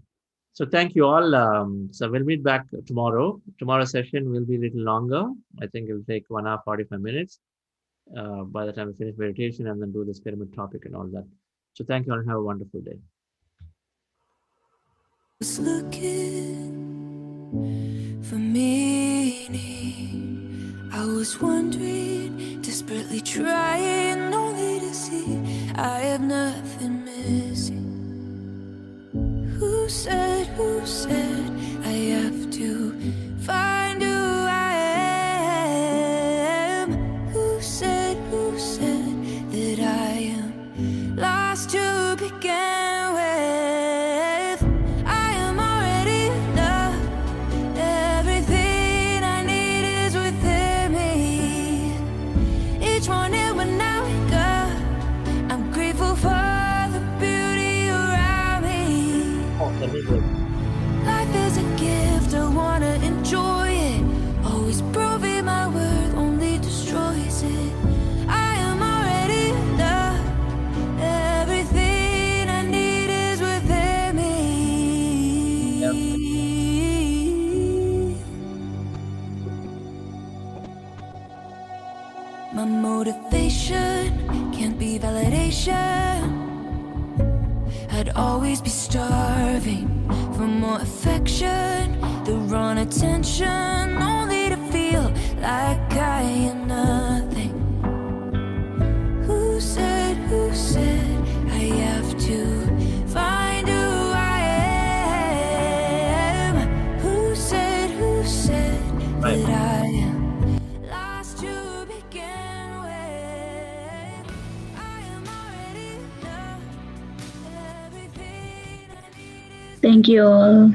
So thank you all. So we'll meet back tomorrow. Tomorrow's session will be a little longer. I think it'll take 1 hour, 45 minutes. By the time we finish meditation and then do the experiment topic and all that. So thank you all and have a wonderful day. Was looking for meaning. I was wondering, desperately trying only to see I have nothing missing. Who said I have to find who I am? Who said begin with. I am already enough. Everything I need is within me. Each morning when I wake up, I'm grateful for the beauty around me. Life is a gift, I wanna enjoy it. Always proving my worth only destroys it. I am already enough. Everything I need is within me. My motivation can't be validation. I'd always be starving for more affection, the wrong attention, only to feel like I am nothing. Who said I have to find who I am? Who said that I am lost to begin with? I am already enough. Everything I need is Thank you all.